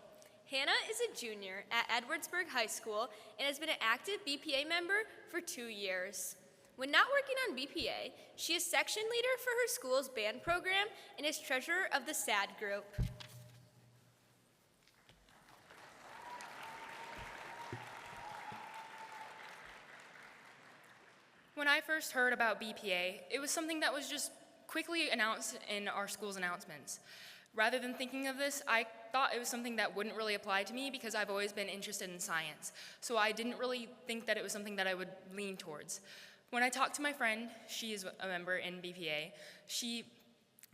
Hannah is a junior at Edwardsburg High School and has been an active BPA member for 2 years. When not working on BPA, she is section leader for her school's band program and is treasurer of the SAD group. When I first heard about BPA, it was something that was just quickly announced in our school's announcements. Rather than thinking of this, I thought it was something that wouldn't really apply to me because I've always been interested in science. So I didn't really think that it was something that I would lean towards. When I talked to my friend, she is a member in BPA, she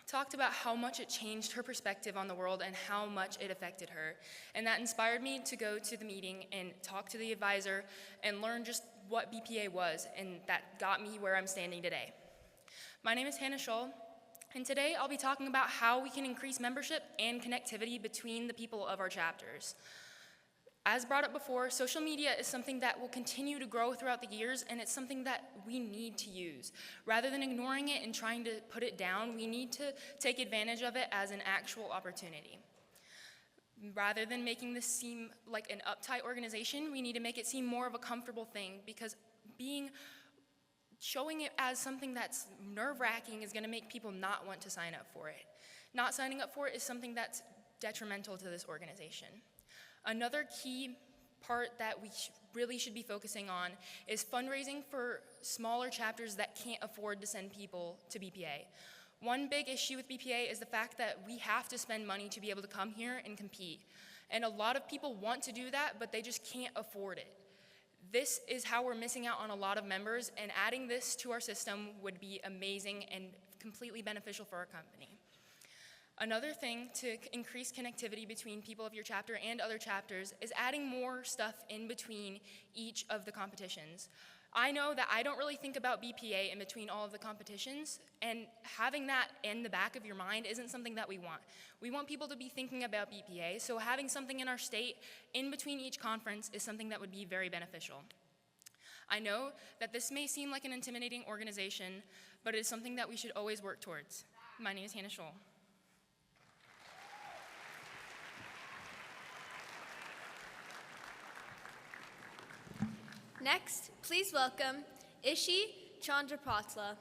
talked about how much it changed her perspective on the world and how much it affected her. And that inspired me to go to the meeting and talk to the advisor and learn just what BPA was, and that got me where I'm standing today. My name is Hannah Scholl, and today I'll be talking about how we can increase membership and connectivity between the people of our chapters. As brought up before, social media is something that will continue to grow throughout the years, and it's something that we need to use. Rather than ignoring it and trying to put it down, we need to take advantage of it as an actual opportunity. Rather than making this seem like an uptight organization, we need to make it seem more of a comfortable thing, because showing it as something that's nerve-wracking is going to make people not want to sign up for it. Not signing up for it is something that's detrimental to this organization. Another key part that we really should be focusing on is fundraising for smaller chapters that can't afford to send people to BPA. One big issue with BPA is the fact that we have to spend money to be able to come here and compete. And a lot of people want to do that, but they just can't afford it. This is how we're missing out on a lot of members, and adding this to our system would be amazing and completely beneficial for our company. Another thing to increase connectivity between people of your chapter and other chapters is adding more stuff in between each of the competitions. I know that I don't really think about BPA in between all of the competitions, and having that in the back of your mind isn't something that we want. We want people to be thinking about BPA, so having something in our state in between each conference is something that would be very beneficial. I know that this may seem like an intimidating organization, but it is something that we should always work towards. My name is Hannah Scholl. Next, please welcome Ishi Chandrapatla.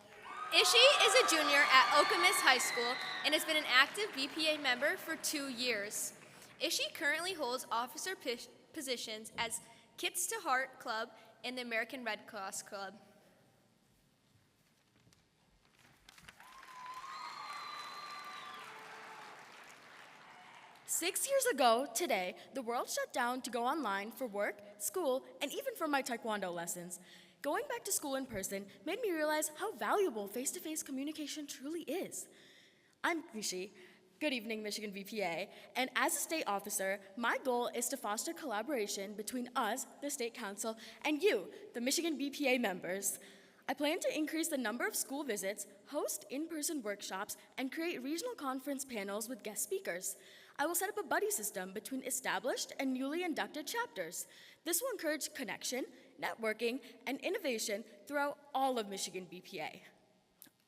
Ishi is a junior at Okemos High School and has been an active BPA member for 2 years. Ishi currently holds officer positions as Kids to Heart Club and the American Red Cross Club. Six years ago today, the world shut down to go online for work, school, and even for my Taekwondo lessons. Going back to school in person made me realize how valuable face-to-face communication truly is. I'm Rishi. Good evening, Michigan BPA. And as a state officer, my goal is to foster collaboration between us, the State Council, and you, the Michigan BPA members. I plan to increase the number of school visits, host in-person workshops, and create regional conference panels with guest speakers. I will set up a buddy system between established and newly inducted chapters. This will encourage connection, networking, and innovation throughout all of Michigan BPA.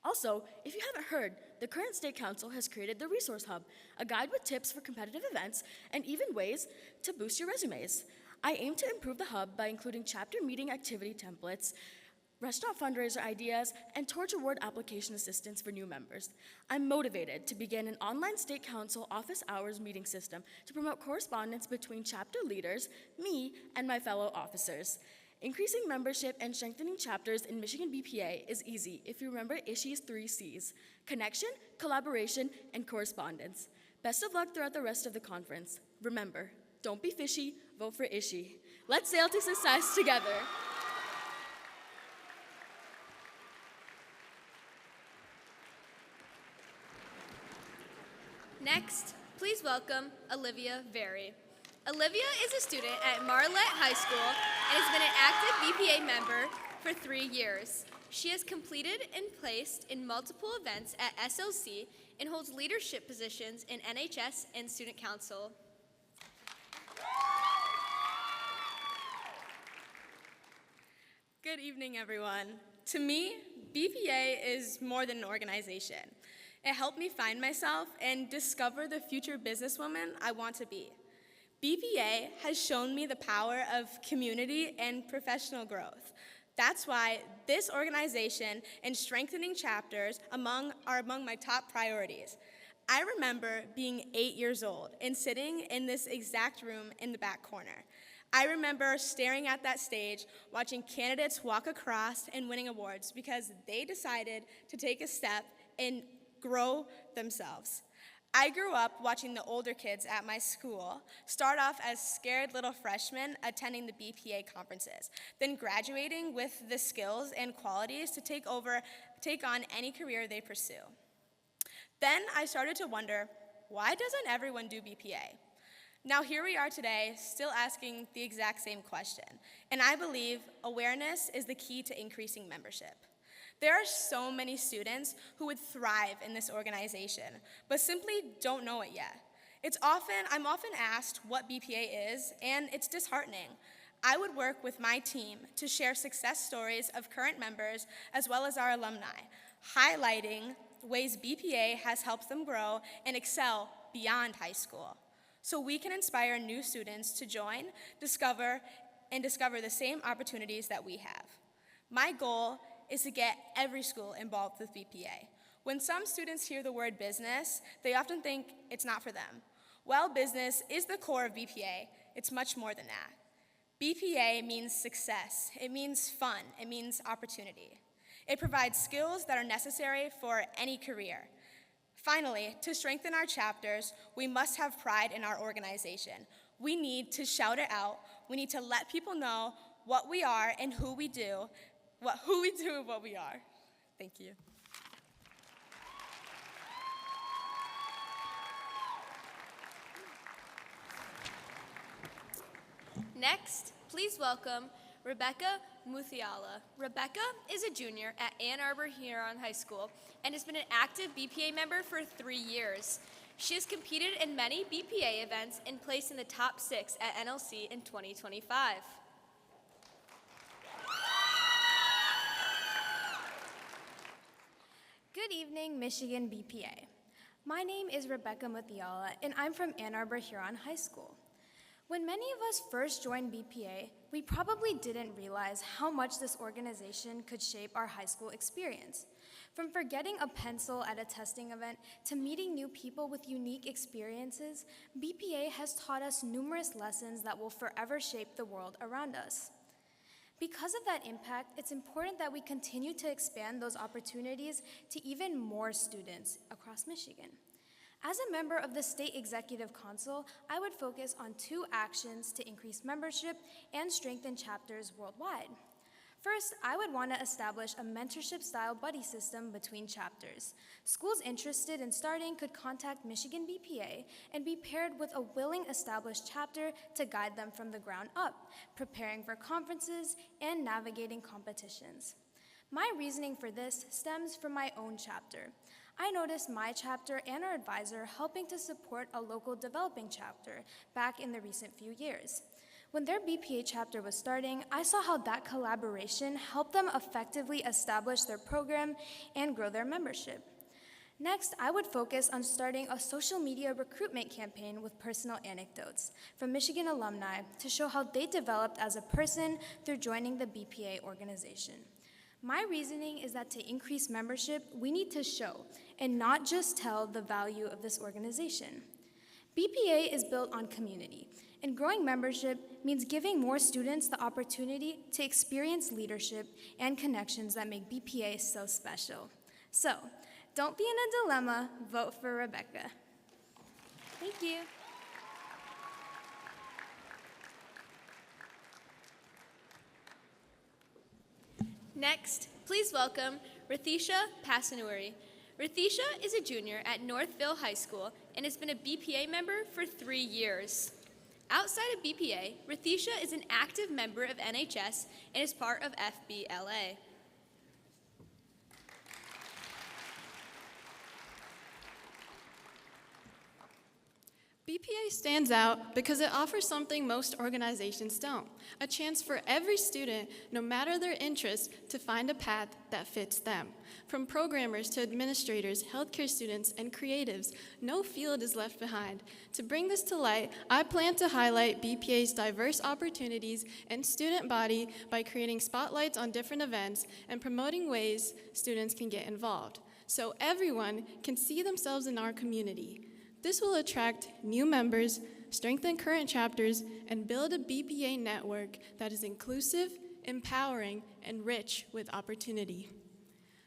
Also, if you haven't heard, the current State Council has created the Resource Hub, a guide with tips for competitive events and even ways to boost your resumes. I aim to improve the hub by including chapter meeting activity templates, restaurant fundraiser ideas, and Torch Award application assistance for new members. I'm motivated to begin an online State Council office hours meeting system to promote correspondence between chapter leaders, me, and my fellow officers. Increasing membership and strengthening chapters in Michigan BPA is easy if you remember ISHI's 3 C's: connection, collaboration, and correspondence. Best of luck throughout the rest of the conference. Remember, don't be fishy, vote for ISHI. Let's sail to success together. Next, please welcome Olivia Very. Olivia is a student at Marlette High School and has been an active BPA member for 3 years. She has completed and placed in multiple events at SLC and holds leadership positions in NHS and Student Council. Good evening, everyone. To me, BPA is more than an organization. It helped me find myself and discover the future businesswoman I want to be. BPA has shown me the power of community and professional growth. That's why this organization and strengthening chapters are among my top priorities. I remember being 8 years old and sitting in this exact room in the back corner. I remember staring at that stage, watching candidates walk across and winning awards because they decided to take a step and grow themselves. I grew up watching the older kids at my school start off as scared little freshmen attending the BPA conferences, then graduating with the skills and qualities to take on any career they pursue. Then I started to wonder, why doesn't everyone do BPA? Now here we are today, still asking the exact same question, and I believe awareness is the key to increasing membership. There are so many students who would thrive in this organization, but simply don't know it yet. I'm often asked what BPA is, and it's disheartening. I would work with my team to share success stories of current members as well as our alumni, highlighting ways BPA has helped them grow and excel beyond high school, so we can inspire new students to join, discover the same opportunities that we have. My goal is to get every school involved with BPA. When some students hear the word business, they often think it's not for them. Well, business is the core of BPA. It's much more than that. BPA means success. It means fun. It means opportunity. It provides skills that are necessary for any career. Finally, to strengthen our chapters, we must have pride in our organization. We need to shout it out. We need to let people know what we are and who we do and what we are. Thank you. Next, please welcome Rebecca Muthiala. Rebecca is a junior at Ann Arbor Huron High School and has been an active BPA member for 3 years. She has competed in many BPA events and placed in the top 6 at NLC in 2025. Good evening, Michigan BPA. My name is Rebecca Muthiala, and I'm from Ann Arbor Huron High School. When many of us first joined BPA, we probably didn't realize how much this organization could shape our high school experience. From forgetting a pencil at a testing event to meeting new people with unique experiences, BPA has taught us numerous lessons that will forever shape the world around us. Because of that impact, it's important that we continue to expand those opportunities to even more students across Michigan. As a member of the State Executive Council, I would focus on 2 actions to increase membership and strengthen chapters worldwide. First, I would want to establish a mentorship-style buddy system between chapters. Schools interested in starting could contact Michigan BPA and be paired with a willing established chapter to guide them from the ground up, preparing for conferences and navigating competitions. My reasoning for this stems from my own chapter. I noticed my chapter and our advisor helping to support a local developing chapter back in the recent few years. When their BPA chapter was starting, I saw how that collaboration helped them effectively establish their program and grow their membership. Next, I would focus on starting a social media recruitment campaign with personal anecdotes from Michigan alumni to show how they developed as a person through joining the BPA organization. My reasoning is that to increase membership, we need to show and not just tell the value of this organization. BPA is built on community, and growing membership means giving more students the opportunity to experience leadership and connections that make BPA so special. So, don't be in a dilemma, vote for Rebecca. Thank you. Next, please welcome Rithisha Pasanuri. Rithisha is a junior at Northville High School and has been a BPA member for 3 years. Outside of BPA, Rithisha is an active member of NHS and is part of FBLA. BPA stands out because it offers something most organizations don't, a chance for every student, no matter their interest, to find a path that fits them. From programmers to administrators, healthcare students, and creatives, no field is left behind. To bring this to light, I plan to highlight BPA's diverse opportunities and student body by creating spotlights on different events and promoting ways students can get involved, so everyone can see themselves in our community. This will attract new members, strengthen current chapters, and build a BPA network that is inclusive, empowering, and rich with opportunity.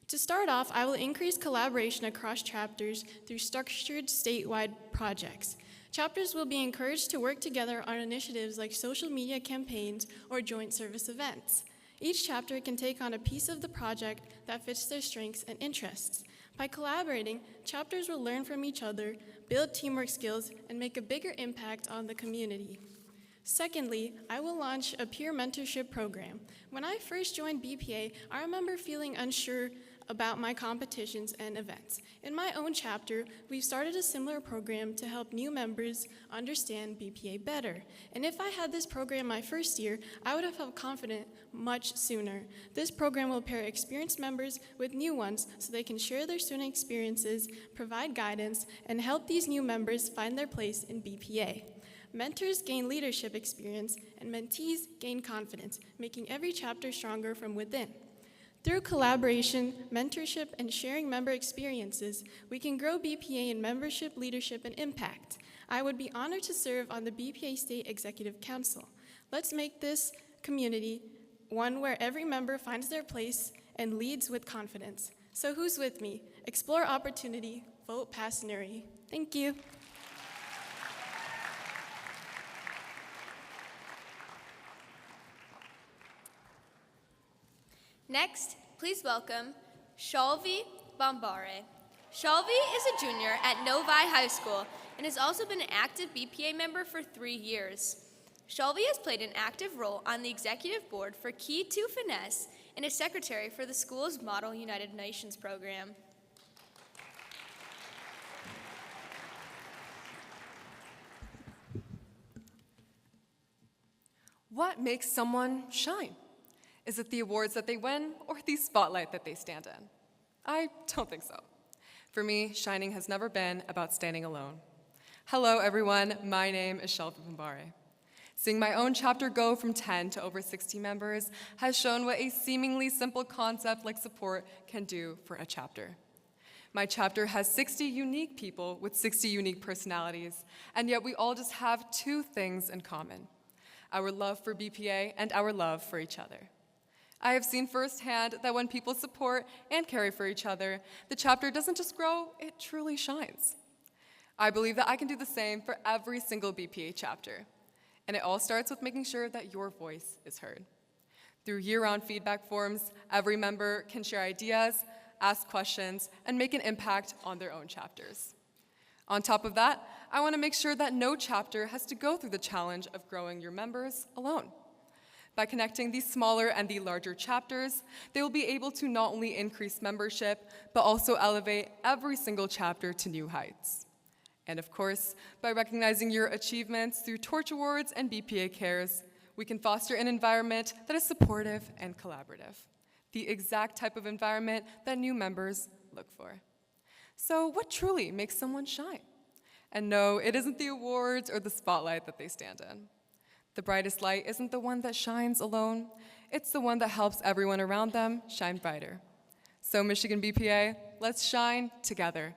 To start off, I will increase collaboration across chapters through structured statewide projects. Chapters will be encouraged to work together on initiatives like social media campaigns or joint service events. Each chapter can take on a piece of the project that fits their strengths and interests. By collaborating, chapters will learn from each other, build teamwork skills, and make a bigger impact on the community. Secondly, I will launch a peer mentorship program. When I first joined BPA, I remember feeling unsure about my competitions and events. In my own chapter, we've started a similar program to help new members understand BPA better. And if I had this program my first year, I would have felt confident much sooner. This program will pair experienced members with new ones so they can share their student experiences, provide guidance, and help these new members find their place in BPA. Mentors gain leadership experience, and mentees gain confidence, making every chapter stronger from within. Through collaboration, mentorship, and sharing member experiences, we can grow BPA in membership, leadership, and impact. I would be honored to serve on the BPA State Executive Council. Let's make this community one where every member finds their place and leads with confidence. So who's with me? Explore opportunity, vote Pasanuri. Thank you. Next, please welcome Shalvi Bombare. Shalvi is a junior at Novi High School and has also been an active BPA member for 3 years. Shalvi has played an active role on the executive board for Key to Finesse and is secretary for the school's Model United Nations program. What makes someone shine? Is it the awards that they win or the spotlight that they stand in? I don't think so. For me, shining has never been about standing alone. Hello, everyone. My name is Shelby Bombare. Seeing my own chapter go from 10 to over 60 members has shown what a seemingly simple concept like support can do for a chapter. My chapter has 60 unique people with 60 unique personalities, and yet we all just have 2 things in common: our love for BPA and our love for each other. I have seen firsthand that when people support and care for each other, the chapter doesn't just grow, it truly shines. I believe that I can do the same for every single BPA chapter. And it all starts with making sure that your voice is heard. Through year-round feedback forums, every member can share ideas, ask questions, and make an impact on their own chapters. On top of that, I want to make sure that no chapter has to go through the challenge of growing your members alone. By connecting the smaller and the larger chapters, they will be able to not only increase membership, but also elevate every single chapter to new heights. And of course, by recognizing your achievements through Torch Awards and BPA Cares, we can foster an environment that is supportive and collaborative, the exact type of environment that new members look for. So what truly makes someone shine? And no, it isn't the awards or the spotlight that they stand in. The brightest light isn't the one that shines alone, it's the one that helps everyone around them shine brighter. So Michigan BPA, let's shine together.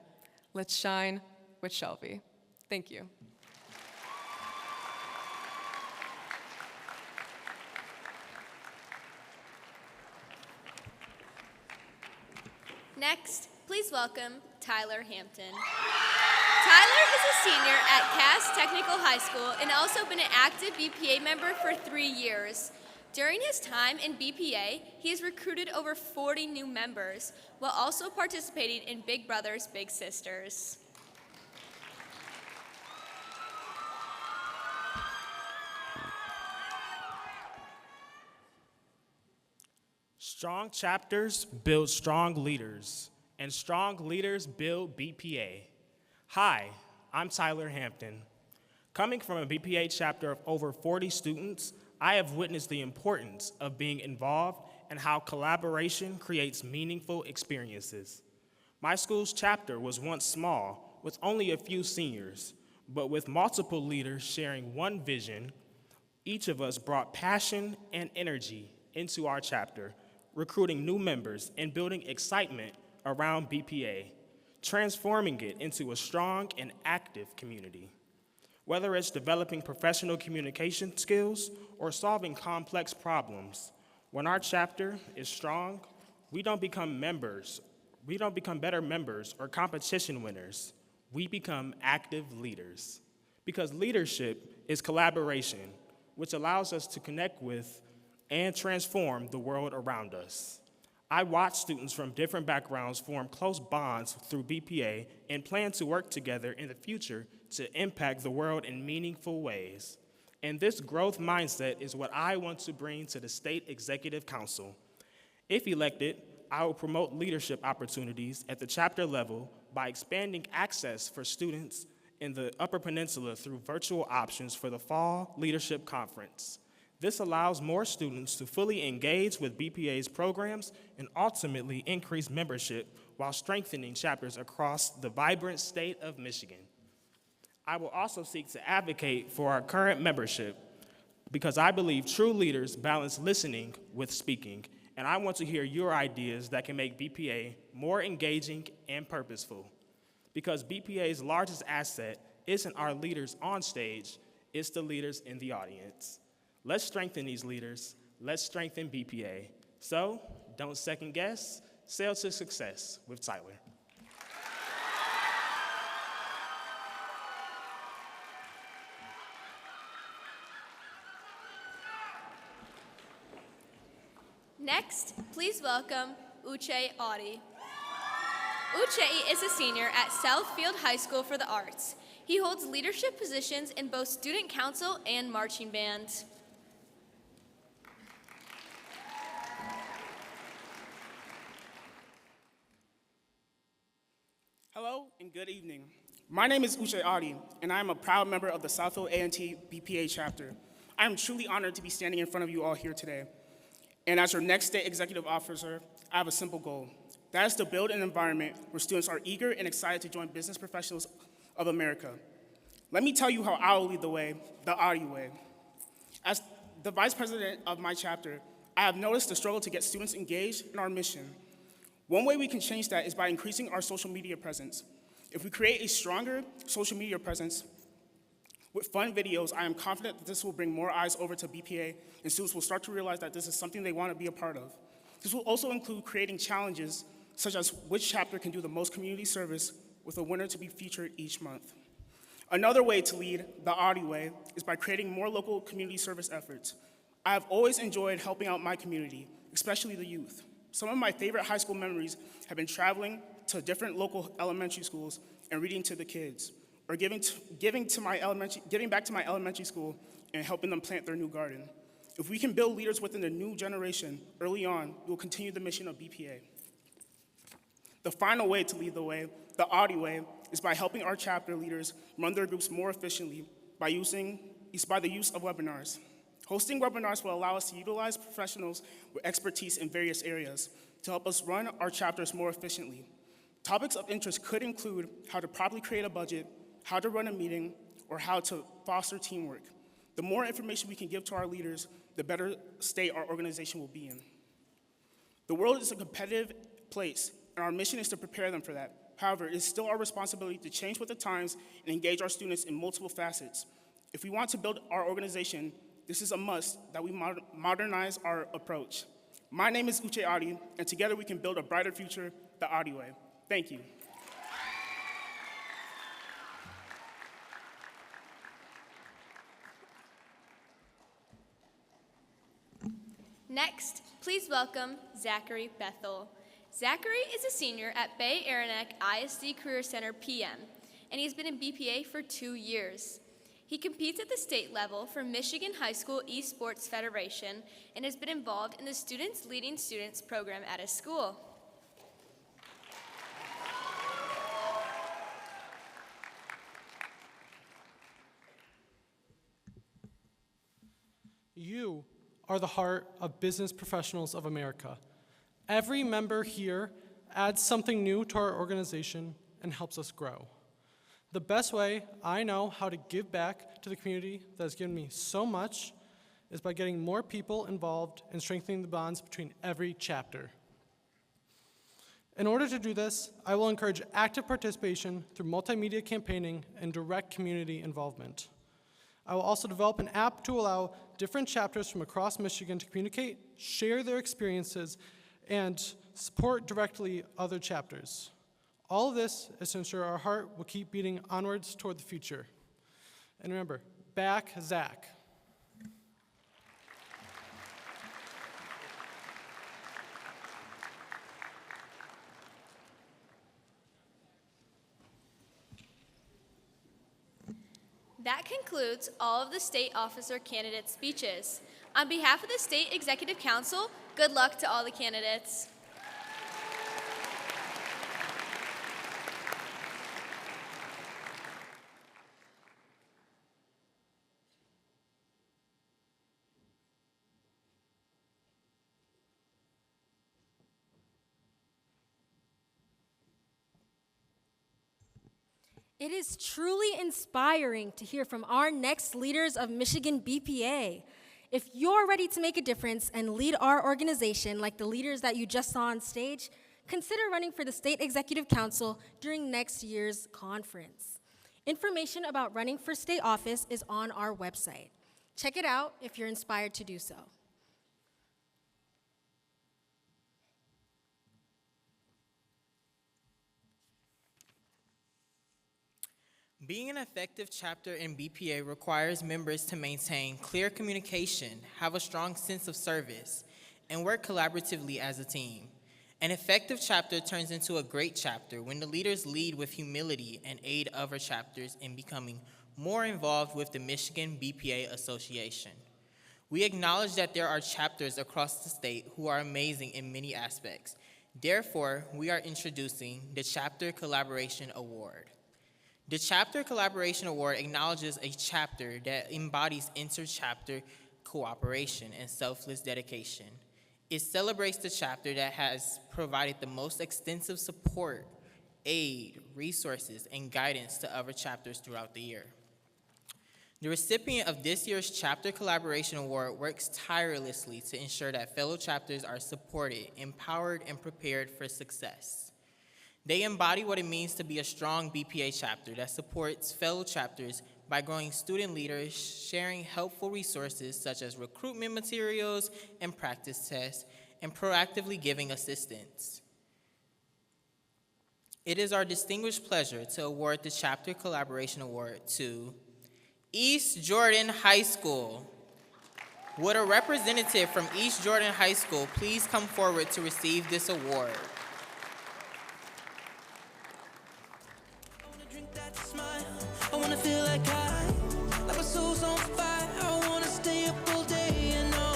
Let's shine with Shelby. Thank you. Next, please welcome Tyler Hampton. Tyler is a senior at Cass Technical High School and also been an active BPA member for 3 years. During his time in BPA, he has recruited over 40 new members while also participating in Big Brothers Big Sisters. Strong chapters build strong leaders, and strong leaders build BPA. Hi, I'm Tyler Hampton. Coming from a BPA chapter of over 40 students, I have witnessed the importance of being involved and how collaboration creates meaningful experiences. My school's chapter was once small, with only a few seniors, but with multiple leaders sharing one vision, each of us brought passion and energy into our chapter, recruiting new members and building excitement around BPA, transforming it into a strong and active community. Whether it's developing professional communication skills or solving complex problems, when our chapter is strong, we don't become better members or competition winners. We become active leaders. Because leadership is collaboration, which allows us to connect with and transform the world around us. I watch students from different backgrounds form close bonds through BPA and plan to work together in the future to impact the world in meaningful ways. And this growth mindset is what I want to bring to the State Executive Council. If elected, I will promote leadership opportunities at the chapter level by expanding access for students in the Upper Peninsula through virtual options for the Fall Leadership Conference. This allows more students to fully engage with BPA's programs and ultimately increase membership while strengthening chapters across the vibrant state of Michigan. I will also seek to advocate for our current membership because I believe true leaders balance listening with speaking, and I want to hear your ideas that can make BPA more engaging and purposeful. Because BPA's largest asset isn't our leaders on stage, it's the leaders in the audience. Let's strengthen these leaders. Let's strengthen BPA. So, don't second guess. Sail to success with Tyler. Next, please welcome Uche Audi. Uche is a senior at Southfield High School for the Arts. He holds leadership positions in both student council and marching band. Hello and good evening. My name is Uche Audi, and I am a proud member of the Southfield A&T BPA chapter. I am truly honored to be standing in front of you all here today. And as your next state executive officer, I have a simple goal. That is to build an environment where students are eager and excited to join Business Professionals of America. Let me tell you how I will lead the way, the Audi way. As the vice president of my chapter, I have noticed the struggle to get students engaged in our mission. One way we can change that is by increasing our social media presence. If we create a stronger social media presence with fun videos, I am confident that this will bring more eyes over to BPA, and students will start to realize that this is something they want to be a part of. This will also include creating challenges, such as which chapter can do the most community service, with a winner to be featured each month. Another way to lead the Audi way is by creating more local community service efforts. I have always enjoyed helping out my community, especially the youth. Some of my favorite high school memories have been traveling to different local elementary schools and reading to the kids, or giving back to my elementary school and helping them plant their new garden. If we can build leaders within the new generation early on, we will continue the mission of BPA. The final way to lead the way, the Audi way, is by helping our chapter leaders run their groups more efficiently by the use of webinars. Hosting webinars will allow us to utilize professionals with expertise in various areas to help us run our chapters more efficiently. Topics of interest could include how to properly create a budget, how to run a meeting, or how to foster teamwork. The more information we can give to our leaders, the better state our organization will be in. The world is a competitive place, and our mission is to prepare them for that. However, it is still our responsibility to change with the times and engage our students in multiple facets. If we want to build our organization, this is a must that we modernize our approach. My name is Uche Adi, and together we can build a brighter future the Adi way. Thank you. Next, please welcome Zachary Bethel. Zachary is a senior at Bay Aranac ISD Career Center PM, and he's been in BPA for 2 years. He competes at the state level for Michigan High School Esports Federation and has been involved in the Students Leading Students program at his school. You are the heart of Business Professionals of America. Every member here adds something new to our organization and helps us grow. The best way I know how to give back to the community that has given me so much is by getting more people involved and strengthening the bonds between every chapter. In order to do this, I will encourage active participation through multimedia campaigning and direct community involvement. I will also develop an app to allow different chapters from across Michigan to communicate, share their experiences, and support directly other chapters. All of this is to ensure our heart will keep beating onwards toward the future. And remember, back Zach. That concludes all of the state officer candidate speeches. On behalf of the State Executive Council, good luck to all the candidates. It is truly inspiring to hear from our next leaders of Michigan BPA. If you're ready to make a difference and lead our organization like the leaders that you just saw on stage, consider running for the State Executive Council during next year's conference. Information about running for state office is on our website. Check it out if you're inspired to do so. Being an effective chapter in BPA requires members to maintain clear communication, have a strong sense of service, and work collaboratively as a team. An effective chapter turns into a great chapter when the leaders lead with humility and aid other chapters in becoming more involved with the Michigan BPA Association. We acknowledge that there are chapters across the state who are amazing in many aspects. Therefore, we are introducing the Chapter Collaboration Award. The Chapter Collaboration Award acknowledges a chapter that embodies inter-chapter cooperation and selfless dedication. It celebrates the chapter that has provided the most extensive support, aid, resources, and guidance to other chapters throughout the year. The recipient of this year's Chapter Collaboration Award works tirelessly to ensure that fellow chapters are supported, empowered, and prepared for success. They embody what it means to be a strong BPA chapter that supports fellow chapters by growing student leaders, sharing helpful resources such as recruitment materials and practice tests, and proactively giving assistance. It is our distinguished pleasure to award the Chapter Collaboration Award to East Jordan High School. Would a representative from East Jordan High School please come forward to receive this award? I wanna feel like my soul's on fire. I wanna stay up all day and all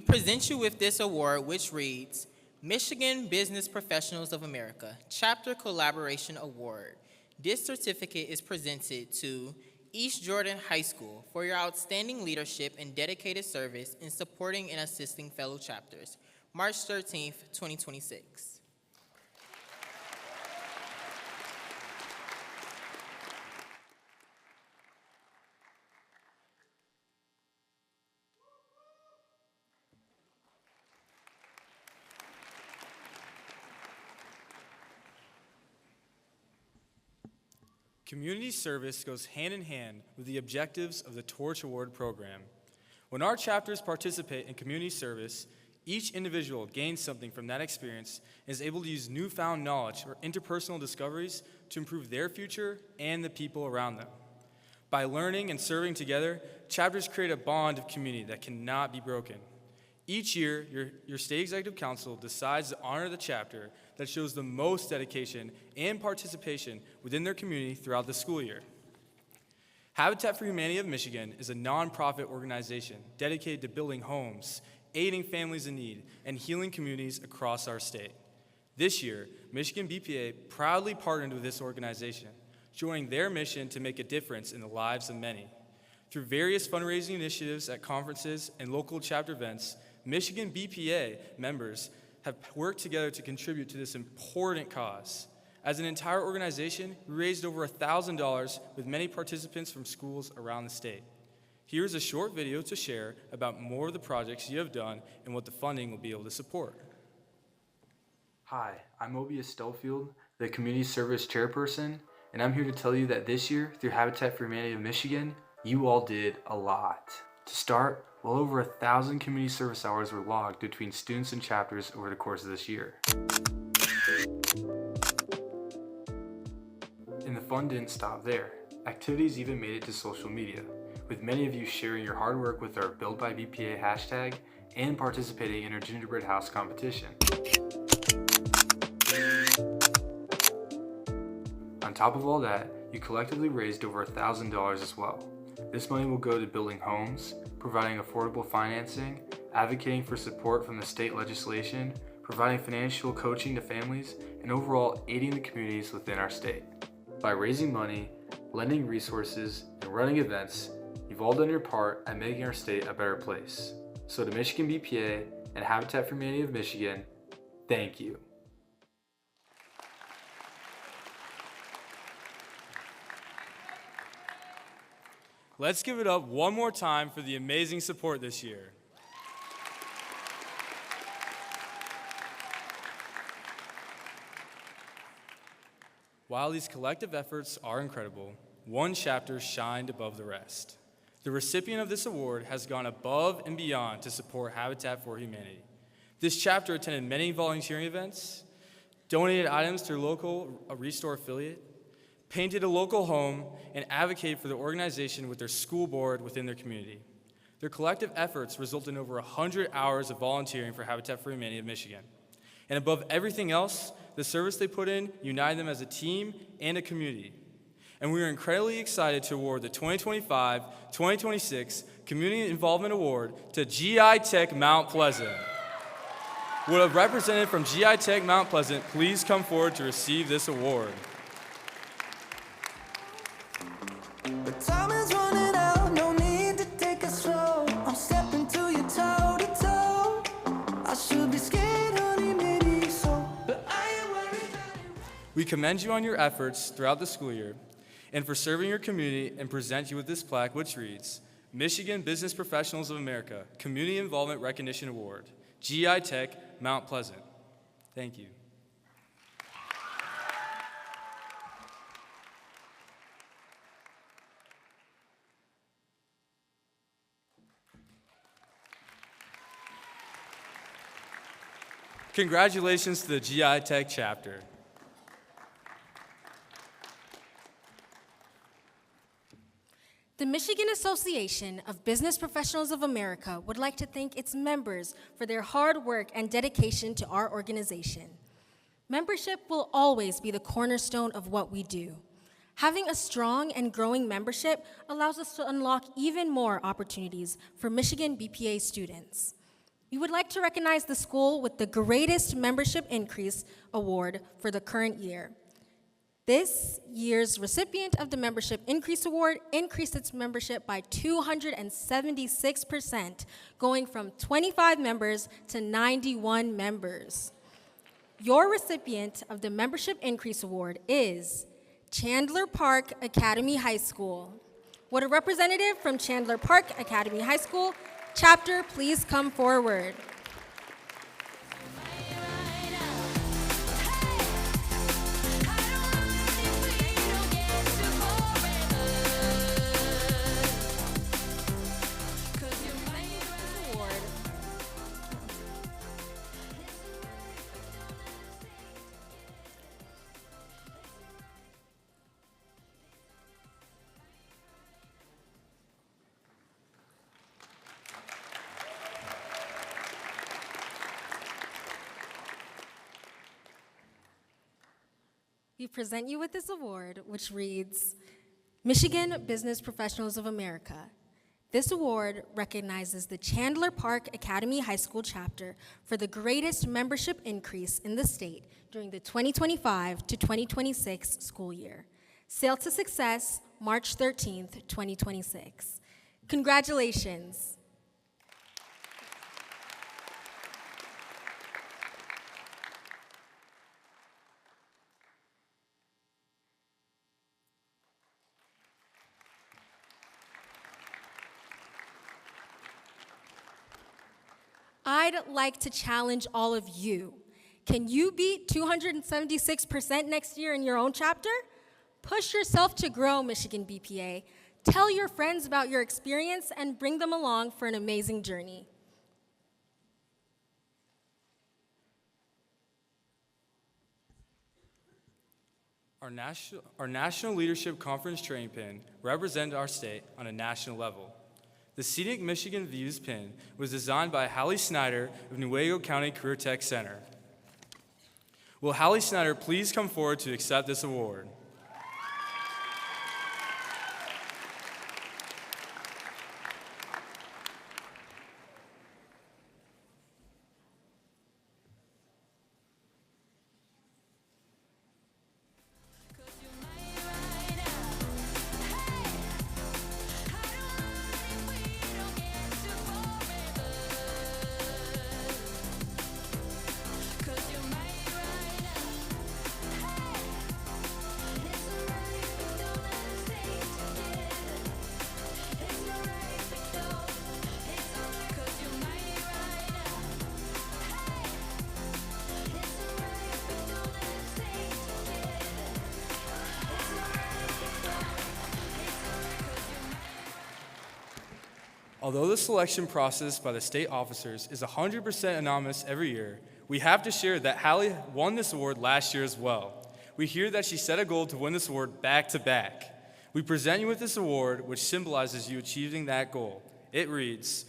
present you with this award, which reads, Michigan Business Professionals of America Chapter Collaboration Award. This certificate is presented to East Jordan High School for your outstanding leadership and dedicated service in supporting and assisting fellow chapters. March 13th, 2026. Community service goes hand in hand with the objectives of the Torch Award program. When our chapters participate in community service, each individual gains something from that experience and is able to use newfound knowledge or interpersonal discoveries to improve their future and the people around them. By learning and serving together, chapters create a bond of community that cannot be broken. Each year, your State Executive Council decides to honor the chapter that shows the most dedication and participation within their community throughout the school year. Habitat for Humanity of Michigan is a nonprofit organization dedicated to building homes, aiding families in need, and healing communities across our state. This year, Michigan BPA proudly partnered with this organization, joining their mission to make a difference in the lives of many. Through various fundraising initiatives at conferences and local chapter events, Michigan BPA members have worked together to contribute to this important cause. As an entire organization, we raised over $1,000 with many participants from schools around the state. Here's a short video to share about more of the projects you have done and what the funding will be able to support. Hi, I'm Mobius Stofield, the Community Service Chairperson, and I'm here to tell you that this year, through Habitat for Humanity of Michigan, you all did a lot. To start, well over 1,000 community service hours were logged between students and chapters over the course of this year. And the fun didn't stop there. Activities even made it to social media, with many of you sharing your hard work with our Build by BPA hashtag and participating in our gingerbread house competition. On top of all that, you collectively raised over $1,000 as well. This money will go to building homes, providing affordable financing, advocating for support from the state legislation, providing financial coaching to families, and overall aiding the communities within our state. By raising money, lending resources, and running events, you've all done your part at making our state a better place. So to Michigan BPA and Habitat for Humanity of Michigan, thank you. Let's give it up one more time for the amazing support this year. While these collective efforts are incredible, one chapter shined above the rest. The recipient of this award has gone above and beyond to support Habitat for Humanity. This chapter attended many volunteering events, donated items to their local Restore affiliate, painted a local home, and advocated for the organization with their school board within their community. Their collective efforts result in over 100 hours of volunteering for Habitat for Humanity of Michigan. And above everything else, the service they put in united them as a team and a community. And we are incredibly excited to award the 2025-2026 Community Involvement Award to GI Tech Mount Pleasant. Would a representative from GI Tech Mount Pleasant please come forward to receive this award? Time is running out, no need to take it slow. I'm stepping to you toe to toe. I should be scared, honey, maybe so, but I ain't worried. We commend you on your efforts throughout the school year and for serving your community and present you with this plaque which reads, Michigan Business Professionals of America Community Involvement Recognition Award, GI Tech, Mount Pleasant. Thank you. Congratulations to the GI Tech chapter. The Michigan Association of Business Professionals of America would like to thank its members for their hard work and dedication to our organization. Membership will always be the cornerstone of what we do. Having a strong and growing membership allows us to unlock even more opportunities for Michigan BPA students. We would like to recognize the school with the greatest membership increase award for the current year. This year's recipient of the Membership Increase Award increased its membership by 276%, going from 25 members to 91 members. Your recipient of the Membership Increase Award is Chandler Park Academy High School. Would a representative from Chandler Park Academy High School chapter please come forward? We present you with this award, which reads, Michigan Business Professionals of America. This award recognizes the Chandler Park Academy High School chapter for the greatest membership increase in the state during the 2025 to 2026 school year. Sail to Success, March 13th, 2026. Congratulations. I'd like to challenge all of you. Can you beat 276% next year in your own chapter? Push yourself to grow, Michigan BPA. Tell your friends about your experience and bring them along for an amazing journey. Our National Leadership Conference training pin represented our state on a national level. The Scenic Michigan Views pin was designed by Hallie Snyder of Newaygo County Career Tech Center. Will Hallie Snyder please come forward to accept this award? Although the selection process by the state officers is 100% anonymous every year, we have to share that Hallie won this award last year as well. We hear that she set a goal to win this award back-to-back. We present you with this award, which symbolizes you achieving that goal. It reads,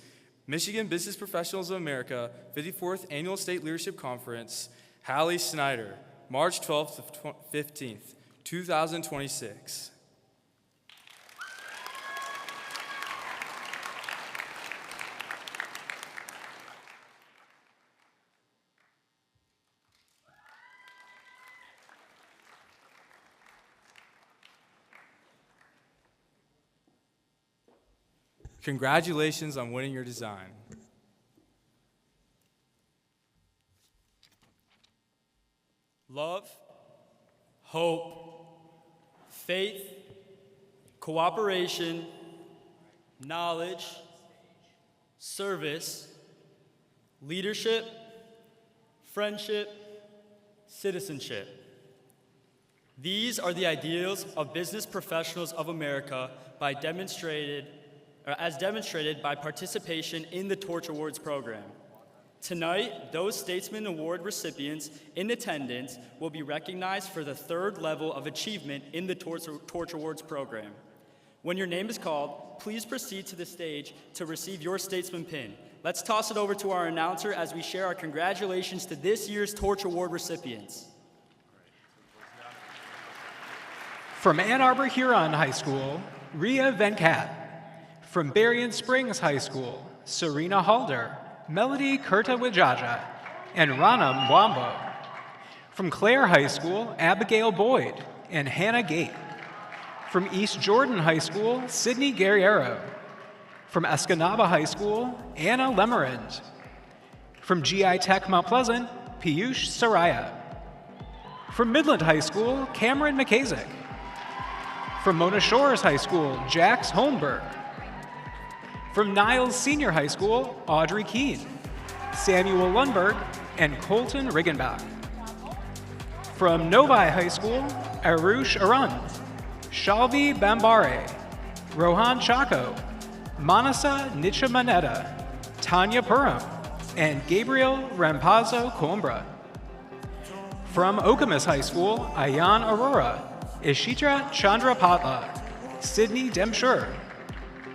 Michigan Business Professionals of America 54th Annual State Leadership Conference, Hallie Snyder, March 12th to 15th, 2026. Congratulations on winning your design. Love, hope, faith, cooperation, knowledge, service, leadership, friendship, citizenship. These are the ideals of Business Professionals of America as demonstrated by participation in the Torch Awards program. Tonight, those Statesman Award recipients in attendance will be recognized for the third level of achievement in the Torch Awards program. When your name is called, please proceed to the stage to receive your Statesman pin. Let's toss it over to our announcer as we share our congratulations to this year's Torch Award recipients. From Ann Arbor Huron High School, Ria Venkat. From Berrien Springs High School, Serena Halder, Melody Kurta-Wijaja, and Rana Mwambo. From Clare High School, Abigail Boyd and Hannah Gate. From East Jordan High School, Sydney Guerriero. From Escanaba High School, Anna Lemmerand. From GI Tech Mount Pleasant, Piyush Saraya. From Midland High School, Cameron McKazick. From Mona Shores High School, Jax Holmberg. From Niles Senior High School, Audrey Keene, Samuel Lundberg, and Colton Riggenbach. From Novi High School, Arush Arun, Shalvi Bambare, Rohan Chaco, Manasa Nichamaneta, Tanya Puram, and Gabriel Rampazzo Coimbra. From Okemos High School, Ayan Aurora, Ishitra Chandra Patla, Sydney Demshur,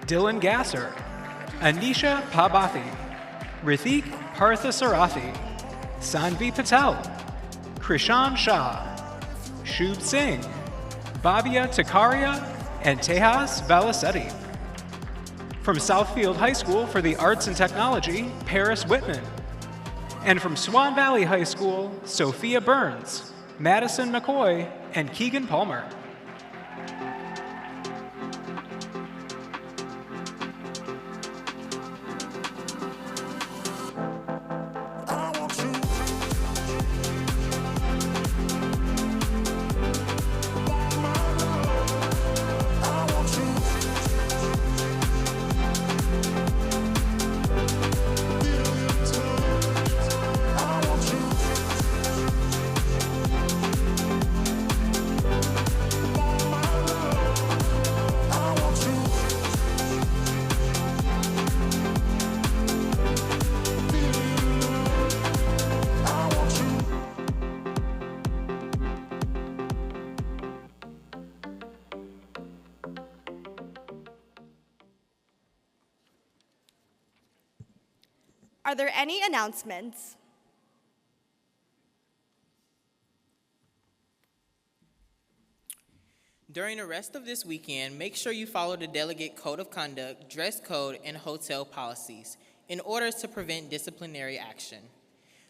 Dylan Gasser, Anisha Pabathi, Rithik Parthasarathi, Sanvi Patel, Krishan Shah, Shub Singh, Babia Takaria, and Tejas Valasetti. From Southfield High School for the Arts and Technology, Paris Whitman. And from Swan Valley High School, Sophia Burns, Madison McCoy, and Keegan Palmer. Are there any announcements? During the rest of this weekend, make sure you follow the delegate code of conduct, dress code, and hotel policies in order to prevent disciplinary action.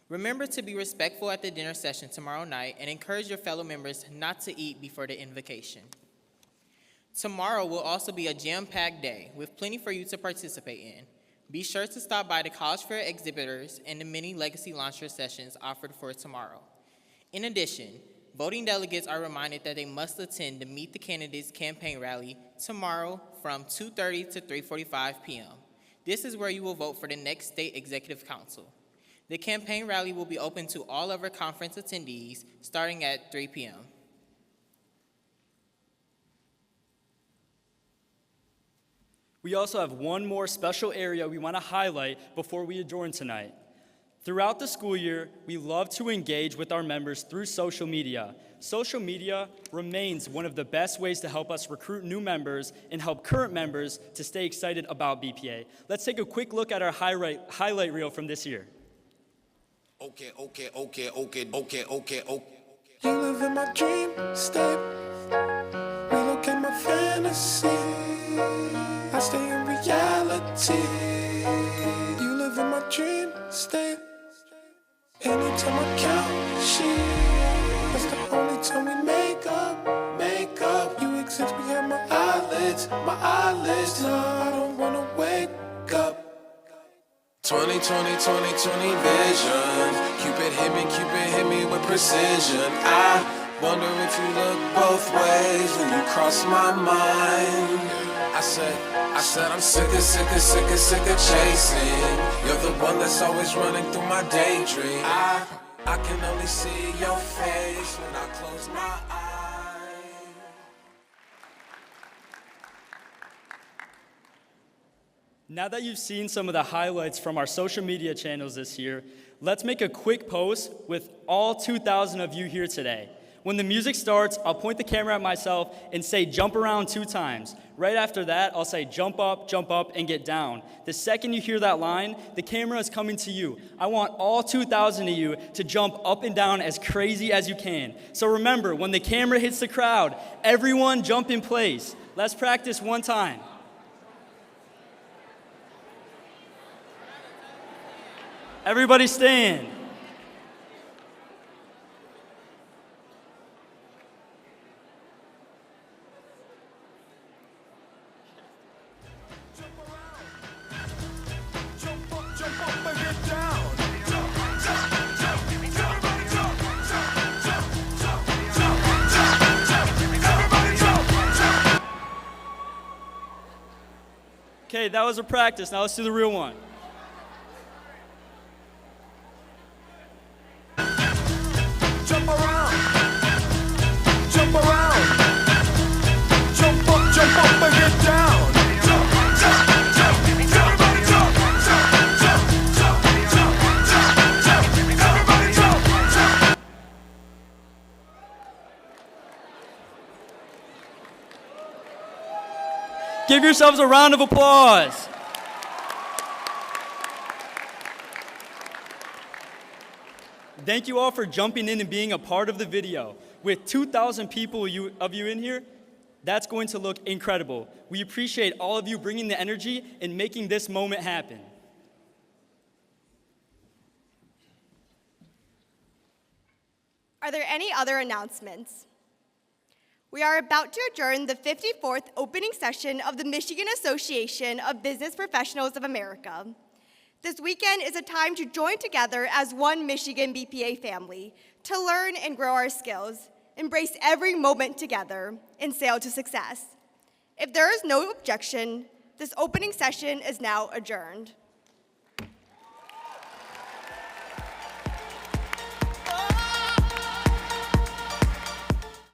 Remember to be respectful at the dinner session tomorrow night and encourage your fellow members not to eat before the invocation. Tomorrow will also be a jam-packed day with plenty for you to participate in. Be sure to stop by the College Fair exhibitors and the many Legacy Launcher sessions offered for tomorrow. In addition, voting delegates are reminded that they must attend the Meet the Candidates campaign rally tomorrow from 2:30 to 3:45 p.m. This is where you will vote for the next state executive council. The campaign rally will be open to all other conference attendees starting at 3 p.m. We also have one more special area we want to highlight before we adjourn tonight. Throughout the school year, we love to engage with our members through social media. Social media remains one of the best ways to help us recruit new members and help current members to stay excited about BPA. Let's take a quick look at our highlight reel from this year. Okay. You live in my dream state. Relocate my fantasy. I stay in reality. You live in my dream state. Anytime I count sheep, that's the only time we make up. You exist behind my eyelids. No, I don't wanna wake up. 2020 vision. Cupid hit me with precision. I wonder if you look both ways when you cross my mind. I said I'm sick of chasing. You're the one that's always running through my daydream. I can only see your face when I close my eyes. Now that you've seen some of the highlights from our social media channels this year, let's make a quick post with all 2,000 of you here today. When the music starts, I'll point the camera at myself and say jump around 2 times. Right after that, I'll say jump up, and get down. The second you hear that line, the camera is coming to you. I want all 2,000 of you to jump up and down as crazy as you can. So remember, when the camera hits the crowd, everyone jump in place. Let's practice one time. Everybody stand. Okay, that was a practice. Now let's do the real one. Jump around, jump around, jump up and get down. Jump, jump, jump, everybody jump, jump, jump, jump, jump, jump, everybody jump, jump. Give yourselves a round of applause. Thank you all for jumping in and being a part of the video. With 2,000 people of you in here, that's going to look incredible. We appreciate all of you bringing the energy and making this moment happen. Are there any other announcements? We are about to adjourn the 54th opening session of the Michigan Association of Business Professionals of America. This weekend is a time to join together as one Michigan BPA family to learn and grow our skills, embrace every moment together, and sail to success. If there is no objection, this opening session is now adjourned.